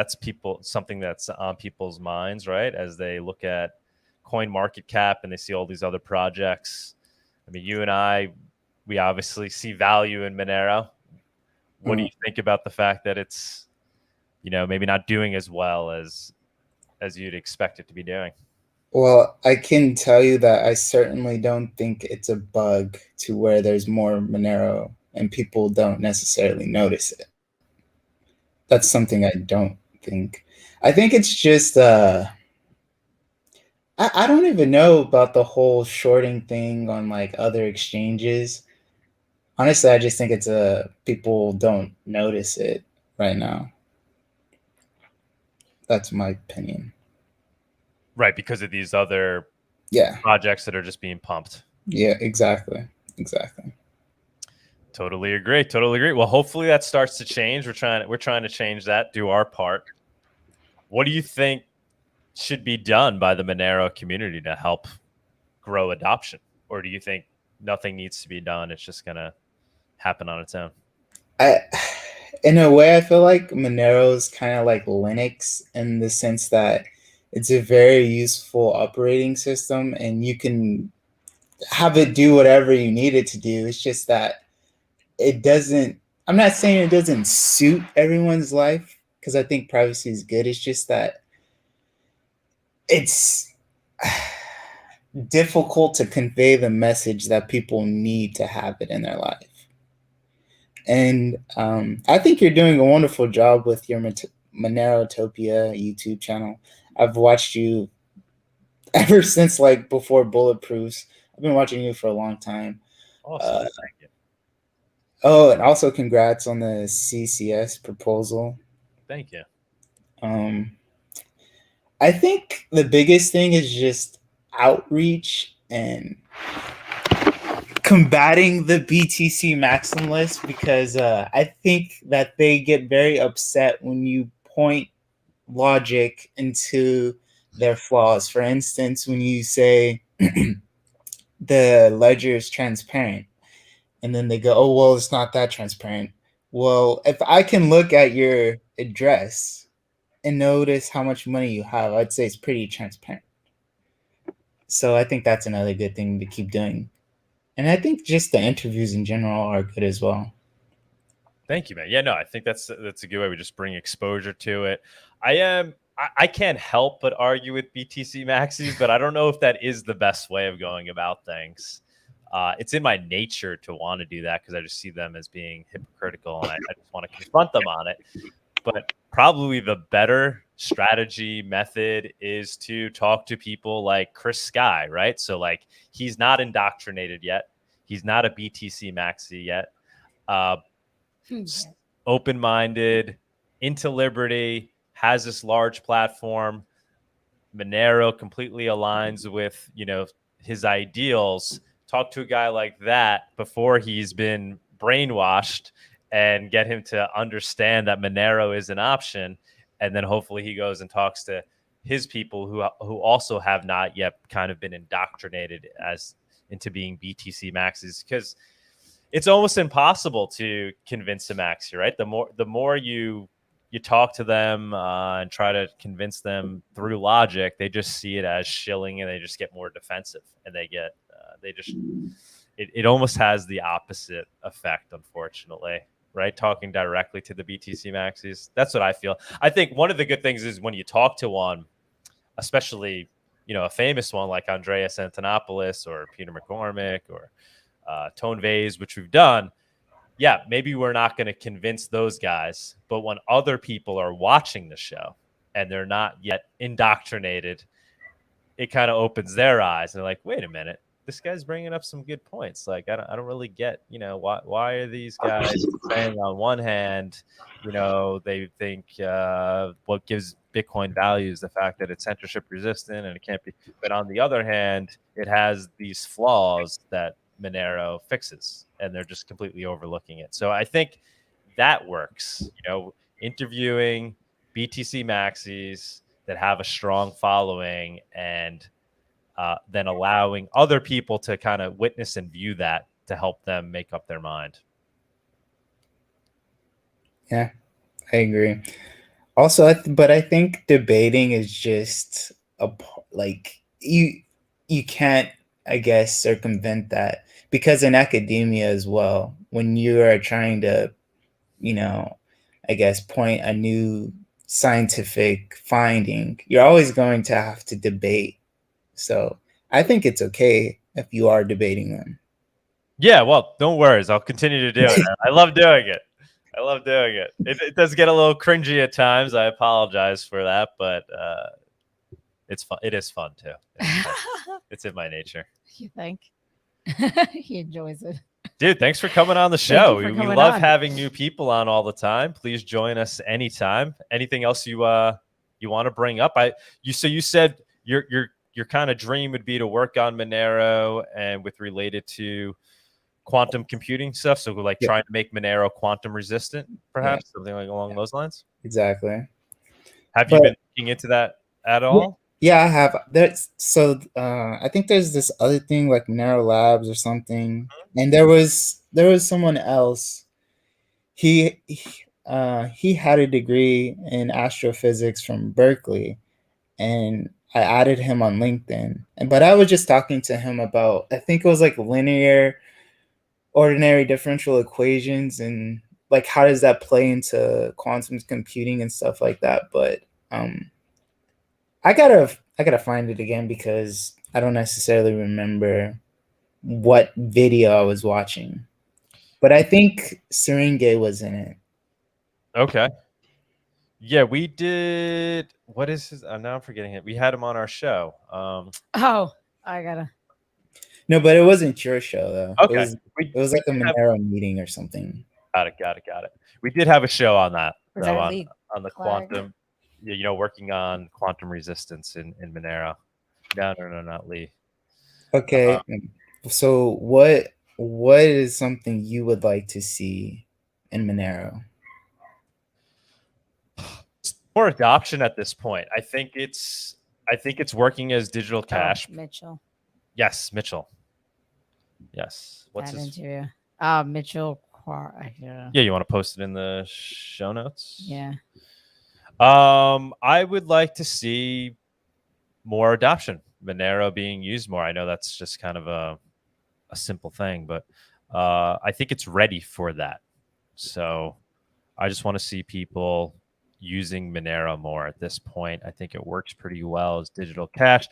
something that's on people's minds, right? As they look at coin market cap and they see all these other projects. I mean, you and I, we obviously see value in Monero. What do you think about the fact that it's, maybe not doing as well as you'd expect it to be doing? Well, I can tell you that I certainly don't think it's a bug to where there's more Monero and people don't necessarily notice it. That's something I don't think. I think it's just I don't even know about the whole shorting thing on like other exchanges. Honestly, I just think it's people don't notice it right now. That's my opinion. Right, because of these other projects that are just being pumped. Yeah, exactly. Totally agree. Well, hopefully that starts to change. We're trying to change that, do our part. What do you think should be done by the Monero community to help grow adoption? Or do you think nothing needs to be done. It's just gonna happen on its own. In a way, I feel like Monero is kind of like Linux in the sense that it's a very useful operating system, and you can have it do whatever you need it to do. It's just that it doesn't. I'm not saying it doesn't suit everyone's life, because I think privacy is good. It's just that it's difficult to convey the message that people need to have it in their life. And I think you're doing a wonderful job with your Monerotopia YouTube channel. I've watched you ever since like before Bulletproofs. I've been watching you for a long time. Awesome. Thank you. Oh, and also congrats on the CCS proposal. Thank you. I think the biggest thing is just outreach and combating the BTC maximalists, because I think that they get very upset when you point logic into their flaws. For instance, when you say the ledger is transparent, and then they go, oh, well, it's not that transparent. Well, if I can look at your address and notice how much money you have, I'd say it's pretty transparent. So I think that's another good thing to keep doing. And I think just the interviews in general are good as well. Thank you, man. Yeah, no, I think that's a good way. We just bring exposure to it. I can't help but argue with BTC maxis, but I don't know if that is the best way of going about things. It's in my nature to want to do that because I just see them as being hypocritical, and I just want to confront them on it. But probably the better strategy method is to talk to people like Chris Sky, right? So like he's not indoctrinated yet. He's not a BTC maxi yet. Open-minded, into liberty, has this large platform. Monero completely aligns with, his ideals. Talk to a guy like that before he's been brainwashed and get him to understand that Monero is an option. And then hopefully he goes and talks to his people who also have not yet kind of been indoctrinated into being BTC maxis, because it's almost impossible to convince a maxi, right? The more you talk to them and try to convince them through logic, they just see it as shilling, and they just get more defensive, and it almost has the opposite effect, unfortunately, right? Talking directly to the BTC maxis. That's what I feel. I think one of the good things is when you talk to one, especially, a famous one like Andreas Antonopoulos or Peter McCormick or Tone Vase, which we've done. Yeah, maybe we're not going to convince those guys, but when other people are watching the show and they're not yet indoctrinated, it kind of opens their eyes, and they're like, wait a minute, this guy's bringing up some good points. Like, I don't really get, why are these guys saying on one hand, they think what gives Bitcoin value is the fact that it's censorship resistant and it can't be, but on the other hand, it has these flaws that Monero fixes, and they're just completely overlooking it. So I think that works, interviewing BTC maxis that have a strong following, and then allowing other people to kind of witness and view that to help them make up their mind. Yeah, I agree. Also, but I think debating is just you can't, I guess, circumvent that, because in academia as well, when you are trying to, I guess, point a new scientific finding, you're always going to have to debate. So I think it's okay if you are debating them. Yeah, well, don't worry. I'll continue to do it. I love doing it. It does get a little cringy at times. I apologize for that, but it's fun. It is fun too. It's in my nature. You think? He enjoys it. Dude, thanks for coming on the show. We love having new people on all the time. Please join us anytime. Anything else you want to bring up? You said your kind of dream would be to work on Monero and with related to quantum computing stuff. So like trying to make Monero quantum resistant, perhaps something like along those lines. Exactly. Have you been looking into that at all? Yeah, I have. I think there's this other thing like Monero Labs or something, and there was someone else. He had a degree in astrophysics from Berkeley, and I added him on LinkedIn. But I was just talking to him about, I think it was like linear ordinary differential equations, and like how does that play into quantum computing and stuff like that. But I gotta find it again because I don't necessarily remember what video I was watching. But I think Serenge was in it. Okay. Yeah, we did. What is his? Now I'm forgetting it. We had him on our show. Oh, I gotta. No, but it wasn't your show though. Okay. It was like a Monero meeting or something. Got it. We did have a show on that. Was though, that on the quantum, working on quantum resistance in Monero. No, not Lee. Okay. So what is something you would like to see in Monero? More adoption at this point. I think it's working as digital cash. Mitchell. Yes, Mitchell. Yes. What's that his? Interview. Mitchell. Yeah, you want to post it in the show notes? Yeah. I would like to see more adoption, Monero being used more. I know that's just kind of a simple thing, but I think it's ready for that. So I just want to see people using Monero more at this point. I think it works pretty well as digital cash.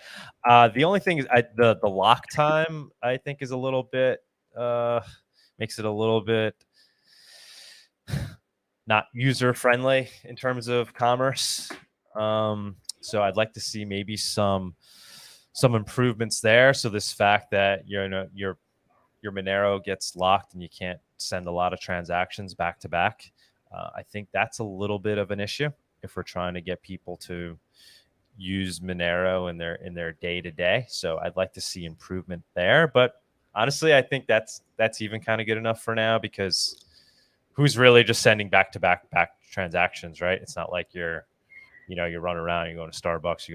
The only thing is the lock time, I think, is a little bit makes it a little bit not user friendly in terms of commerce. So I'd like to see maybe some improvements there. So this fact that your Monero gets locked and you can't send a lot of transactions back to back, I think that's a little bit of an issue if we're trying to get people to use Monero in their day to day. So I'd like to see improvement there. But honestly, I think that's even kind of good enough for now, because who's really just sending back to back transactions, right? It's not like you're running around, you're going to Starbucks,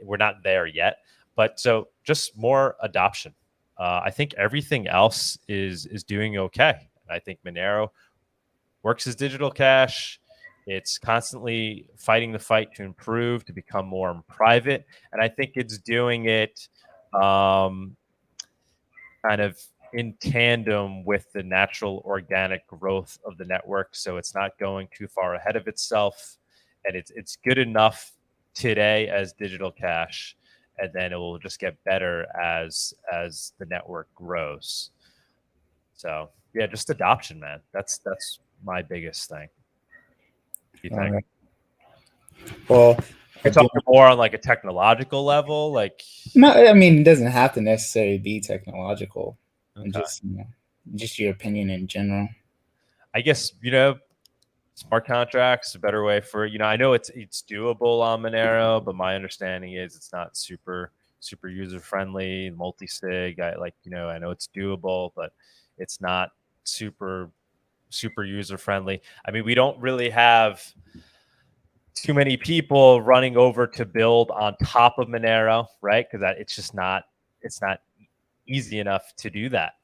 we're not there yet. But so just more adoption. I think everything else is doing okay. I think Monero works as digital cash. It's constantly fighting the fight to improve, to become more private. And I think it's doing it kind of in tandem with the natural organic growth of the network. So it's not going too far ahead of itself. And it's good enough today as digital cash. And then it will just get better as the network grows. So yeah, just adoption, man. That's my biggest thing. You think? Right. Well, you're talking more on like a technological level, like. No, I mean, it doesn't have to necessarily be technological. Okay. Just your opinion in general. I guess smart contracts, a better way for I know it's doable on Monero, but my understanding is it's not super user friendly. Multi-sig, I know it's doable, but it's not super user friendly. I mean, we don't really have too many people running over to build on top of Monero, right? Because it's not easy enough to do that.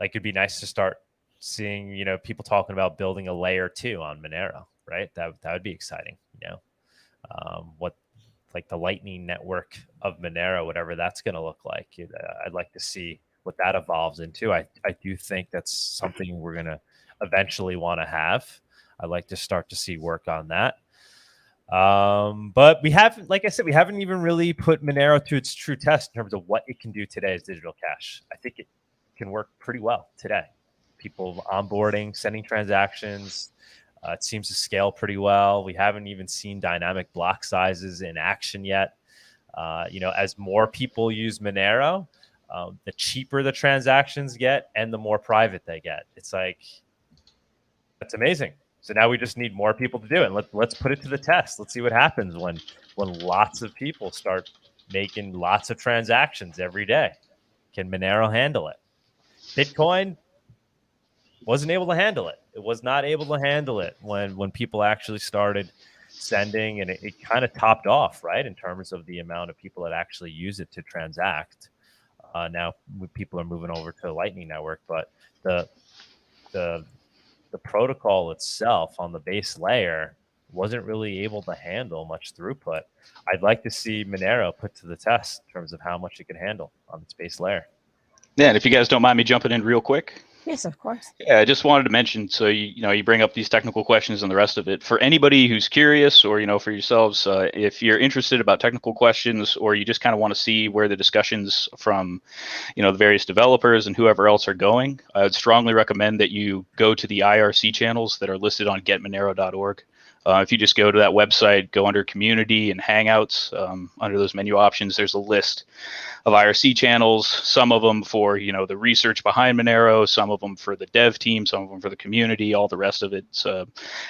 It'd be nice to start seeing people talking about building a layer 2 on Monero, right? That would be exciting. What like the Lightning network of Monero, whatever that's going to look like. I'd like to see what that evolves into. I do think that's something we're going to eventually want to have. I'd like to start to see work on that. But we haven't, like I said, we haven't even really put Monero to its true test in terms of what it can do today as digital cash. I think it can work pretty well today. People onboarding, sending transactions. It seems to scale pretty well. We haven't even seen dynamic block sizes in action yet. As more people use Monero, the cheaper the transactions get and the more private they get. It's like, that's amazing. So now we just need more people to do it. Let's put it to the test. Let's see what happens when lots of people start making lots of transactions every day. Can Monero handle it? Bitcoin wasn't able to handle it. It was not able to handle it when people actually started sending, and it kind of topped off, right, in terms of the amount of people that actually use it to transact. Now people are moving over to the Lightning Network, but the protocol itself on the base layer wasn't really able to handle much throughput. I'd like to see Monero put to the test in terms of how much it can handle on its base layer. Yeah, and if you guys don't mind me jumping in real quick. Yes, of course. Yeah, I just wanted to mention, so you bring up these technical questions and the rest of it. For anybody who's curious, or for yourselves, if you're interested about technical questions, or you just kind of want to see where the discussions from, the various developers and whoever else are going, I would strongly recommend that you go to the IRC channels that are listed on getmonero.org. If you just go to that website, go under Community and Hangouts, under those menu options, there's a list of IRC channels, some of them for, the research behind Monero, some of them for the dev team, some of them for the community, all the rest of it. It's an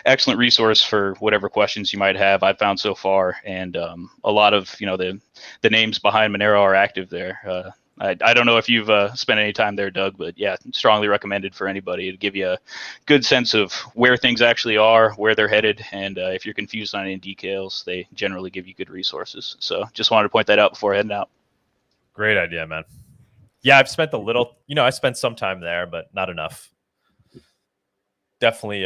excellent resource for whatever questions you might have, I've found so far. And a lot of, the names behind Monero are active there. I don't know if you've spent any time there, Doug, but yeah, strongly recommended for anybody to give you a good sense of where things actually are, where they're headed, and if you're confused on any details, they generally give you good resources. So just wanted to point that out before heading out. Great idea, man. Yeah, I've spent a little, I spent some time there, but not enough. Definitely,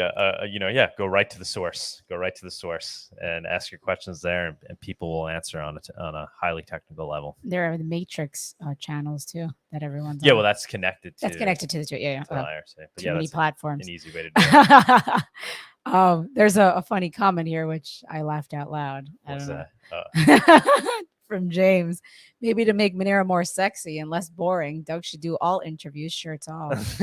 go right to the source. Go right to the source and ask your questions there, and people will answer on a highly technical level. There are the Matrix channels too that everyone's on. Well, that's connected to. That's connected to the IRC. But too many platforms. An easy way to do it. There's a funny comment here which I laughed out loud. What's that? From James. Maybe to make Monero more sexy and less boring, Doug should do all interviews shirts off.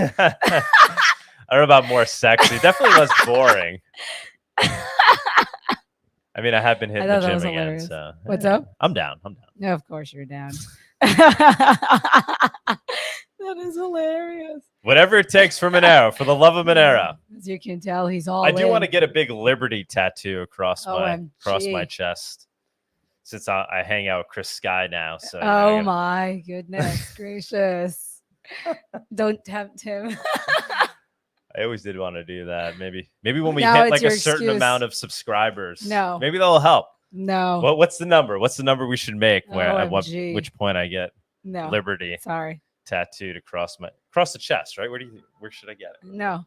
I don't know about more sexy. Definitely less boring. I mean, I have been hitting the gym again. Hilarious. So what's up? I'm down. No, of course you're down. That is hilarious. Whatever it takes for Monero, for the love of Monero. As you can tell, he's all I do want to get a big Liberty tattoo across my chest, since I hang out with Chris Sky now. So my goodness gracious! Don't tempt him. I always did want to do that. Maybe when we hit like a certain amount of subscribers. No. Maybe that'll help. No. What's the number? What's the number we should make? Which point I get Liberty tattooed across the chest, right? Where should I get it? No.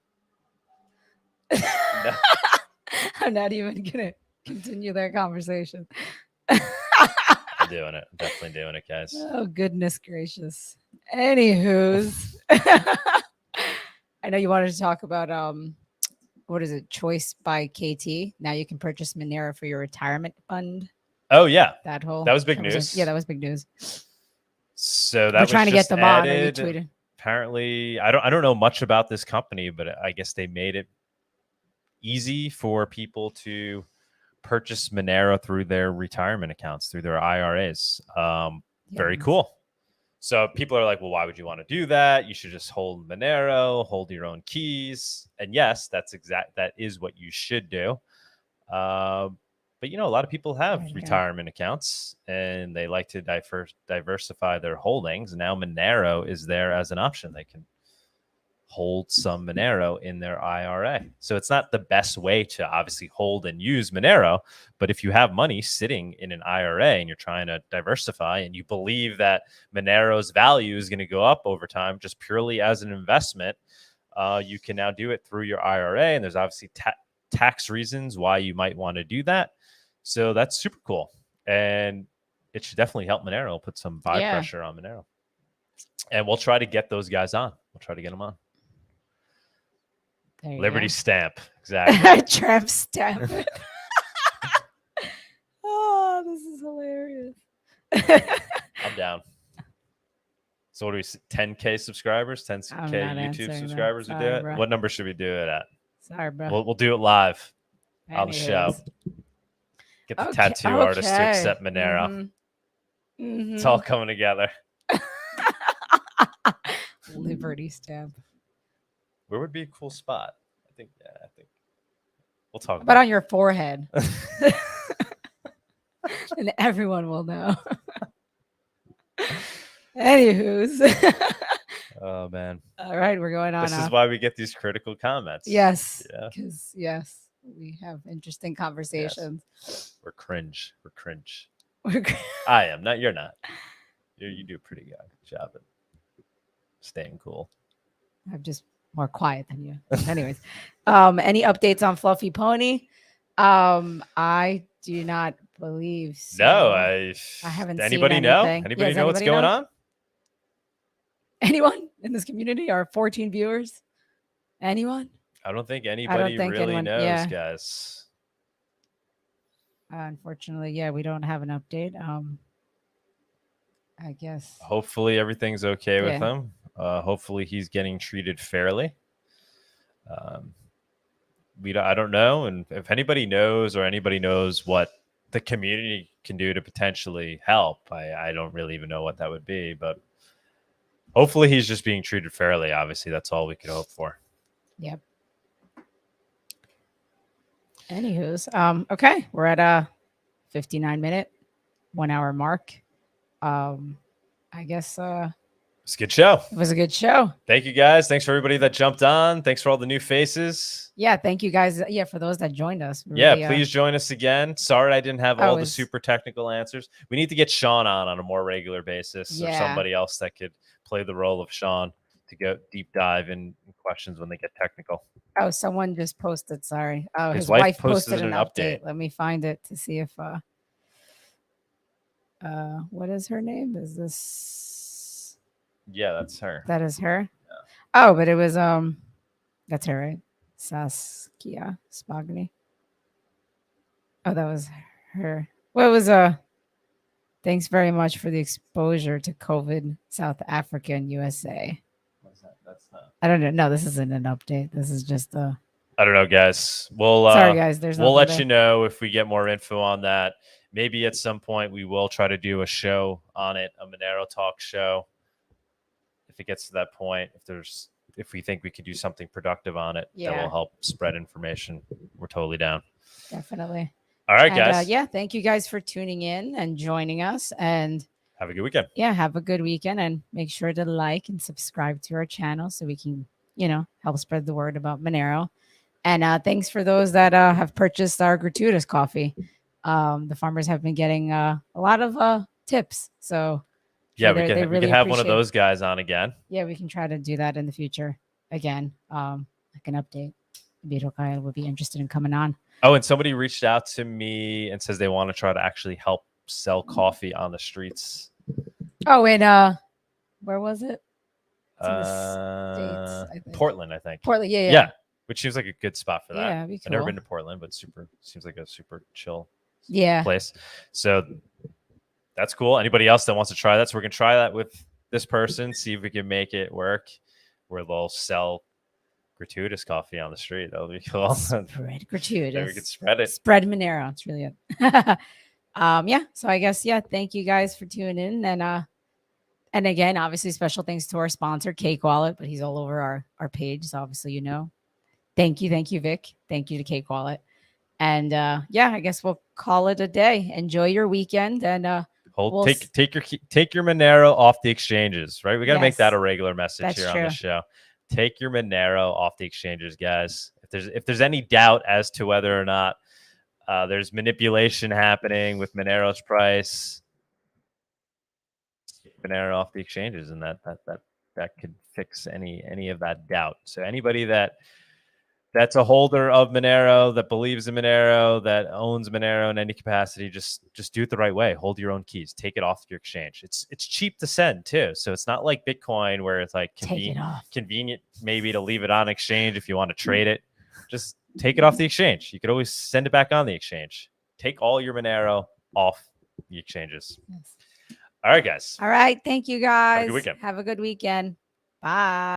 I'm not even gonna continue that conversation. I'm doing it. I'm definitely doing it, guys. Oh goodness gracious. Anywho's. I know you wanted to talk about what is it? Choice by KT. Now you can purchase Monero for your retirement fund. Oh yeah, that was big news. Yeah, that was big news. So we're trying to get them on. Or you tweeted. Apparently, I don't know much about this company, but I guess they made it easy for people to purchase Monero through their retirement accounts, through their IRAs. Very cool. So people are like, well, why would you want to do that? You should just hold Monero, hold your own keys. And yes, that is what you should do. But a lot of people have retirement accounts and they like to diversify their holdings. And now Monero is there as an option. They can hold some Monero in their IRA. So it's not the best way to obviously hold and use Monero, but if you have money sitting in an IRA and you're trying to diversify and you believe that Monero's value is going to go up over time just purely as an investment, you can now do it through your IRA. And there's obviously tax reasons why you might want to do that. So that's super cool. And it should definitely help Monero, put some vibe pressure on Monero. And we'll try to get those guys on. We'll try to get them on. Liberty stamp. Exactly. Tramp stamp. Oh, this is hilarious. I'm down. So what do we 10K subscribers? 10K YouTube subscribers? Sorry, we do it? Bro. What number should we do it at? Sorry, bro. We'll do it live on the show. Get the tattoo artist to accept Monero. Mm-hmm. It's all coming together. Liberty stamp. Where would be a cool spot? I think we'll talk about on your forehead. And everyone will know. Anywho's. Oh man. All right, we're going on. This is why we get these critical comments. Yes. Because We have interesting conversations. Yes. We're cringe. We're cringe. We're I am not. You're not. You do a pretty good job at staying cool. I'm just more quiet than you. Anyways, any updates on Fluffy Pony? I do not believe so. No, I haven't anybody seen know? anything. Anybody Yeah, know what's going on? Anyone in this community? Our 14 viewers? Anyone? I don't think anybody really knows, guys. Unfortunately, yeah, we don't have an update. I guess. Hopefully everything's okay with him. Hopefully he's getting treated fairly. I don't know, and if anybody knows or anybody knows what the community can do to potentially help, I don't really even know what that would be, but hopefully he's just being treated fairly. Obviously, that's all we could hope for. Yep. Anywho's, okay, we're at a 59-minute, 1 hour mark. I guess it's a good show. It was a good show. Thank you guys. Thanks for everybody that jumped on. Thanks for all the new faces. Yeah, thank you guys. Yeah, for those that joined us. Really, please join us again. Sorry I didn't have all the super technical answers. We need to get Sean on a more regular basis, or somebody else that could play the role of Sean to go deep dive in questions when they get technical. Oh, someone just posted. Sorry. Oh, his wife posted an update. Let me find it to see if what is her name? Is this? Yeah, that's her. That is her. Yeah. Oh, but it was that's her, right? Saskia Spagni. Oh, that was her. Well, it was thanks very much for the exposure to COVID, South Africa and USA. What's that? That's not. I don't know. No, this isn't an update. This is just I don't know, guys. We'll sorry, guys. We'll let you know if we get more info on that. Maybe at some point we will try to do a show on it, a Monero Talk show. If it gets to that point, if we think we could do something productive on it that will help spread information, we're totally down. Definitely. All right, guys. Thank you guys for tuning in and joining us, and have a good weekend. Yeah, have a good weekend, and make sure to like and subscribe to our channel so we can, help spread the word about Monero. And thanks for those that have purchased our gratuitous coffee. The farmers have been getting a lot of tips, so yeah, we can have one of those guys on again. Yeah, we can try to do that in the future again. Like an update. Maybe Kyle would be interested in coming on. Oh, and somebody reached out to me and says they want to try to actually help sell coffee on the streets. Oh, and where was it? States, I think. Portland, I think. Portland, yeah. Which seems like a good spot for that. Yeah, cool. I've never been to Portland, but seems like a super chill place. So that's cool. Anybody else that wants to try that? So we're gonna try that with this person, see if we can make it work where they'll sell gratuitous coffee on the street. That'll be cool. Spread gratuitous. Maybe we could spread it. Spread Monero. It's really good. So I guess thank you guys for tuning in, and again, obviously special thanks to our sponsor, Cake Wallet, but he's all over our page, so obviously thank you Vic, thank you to Cake Wallet, and I guess we'll call it a day. Enjoy your weekend, and take your Monero off the exchanges, right? We got to make that a regular message on the show. Take your Monero off the exchanges, guys. If there's any doubt as to whether or not there's manipulation happening with Monero's price, Monero off the exchanges, and that could fix any of that doubt. So anybody that's a holder of Monero, that believes in Monero, that owns Monero in any capacity, just do it the right way. Hold your own keys. Take it off your exchange. It's cheap to send too, so it's not like Bitcoin where it's like convenient maybe to leave it on exchange if you want to trade it. Just take it off the exchange. You could always send it back on the exchange. Take all your Monero off the exchanges. Yes. All right, guys. All right. Thank you, guys. Have a good weekend. Have a good weekend. Bye.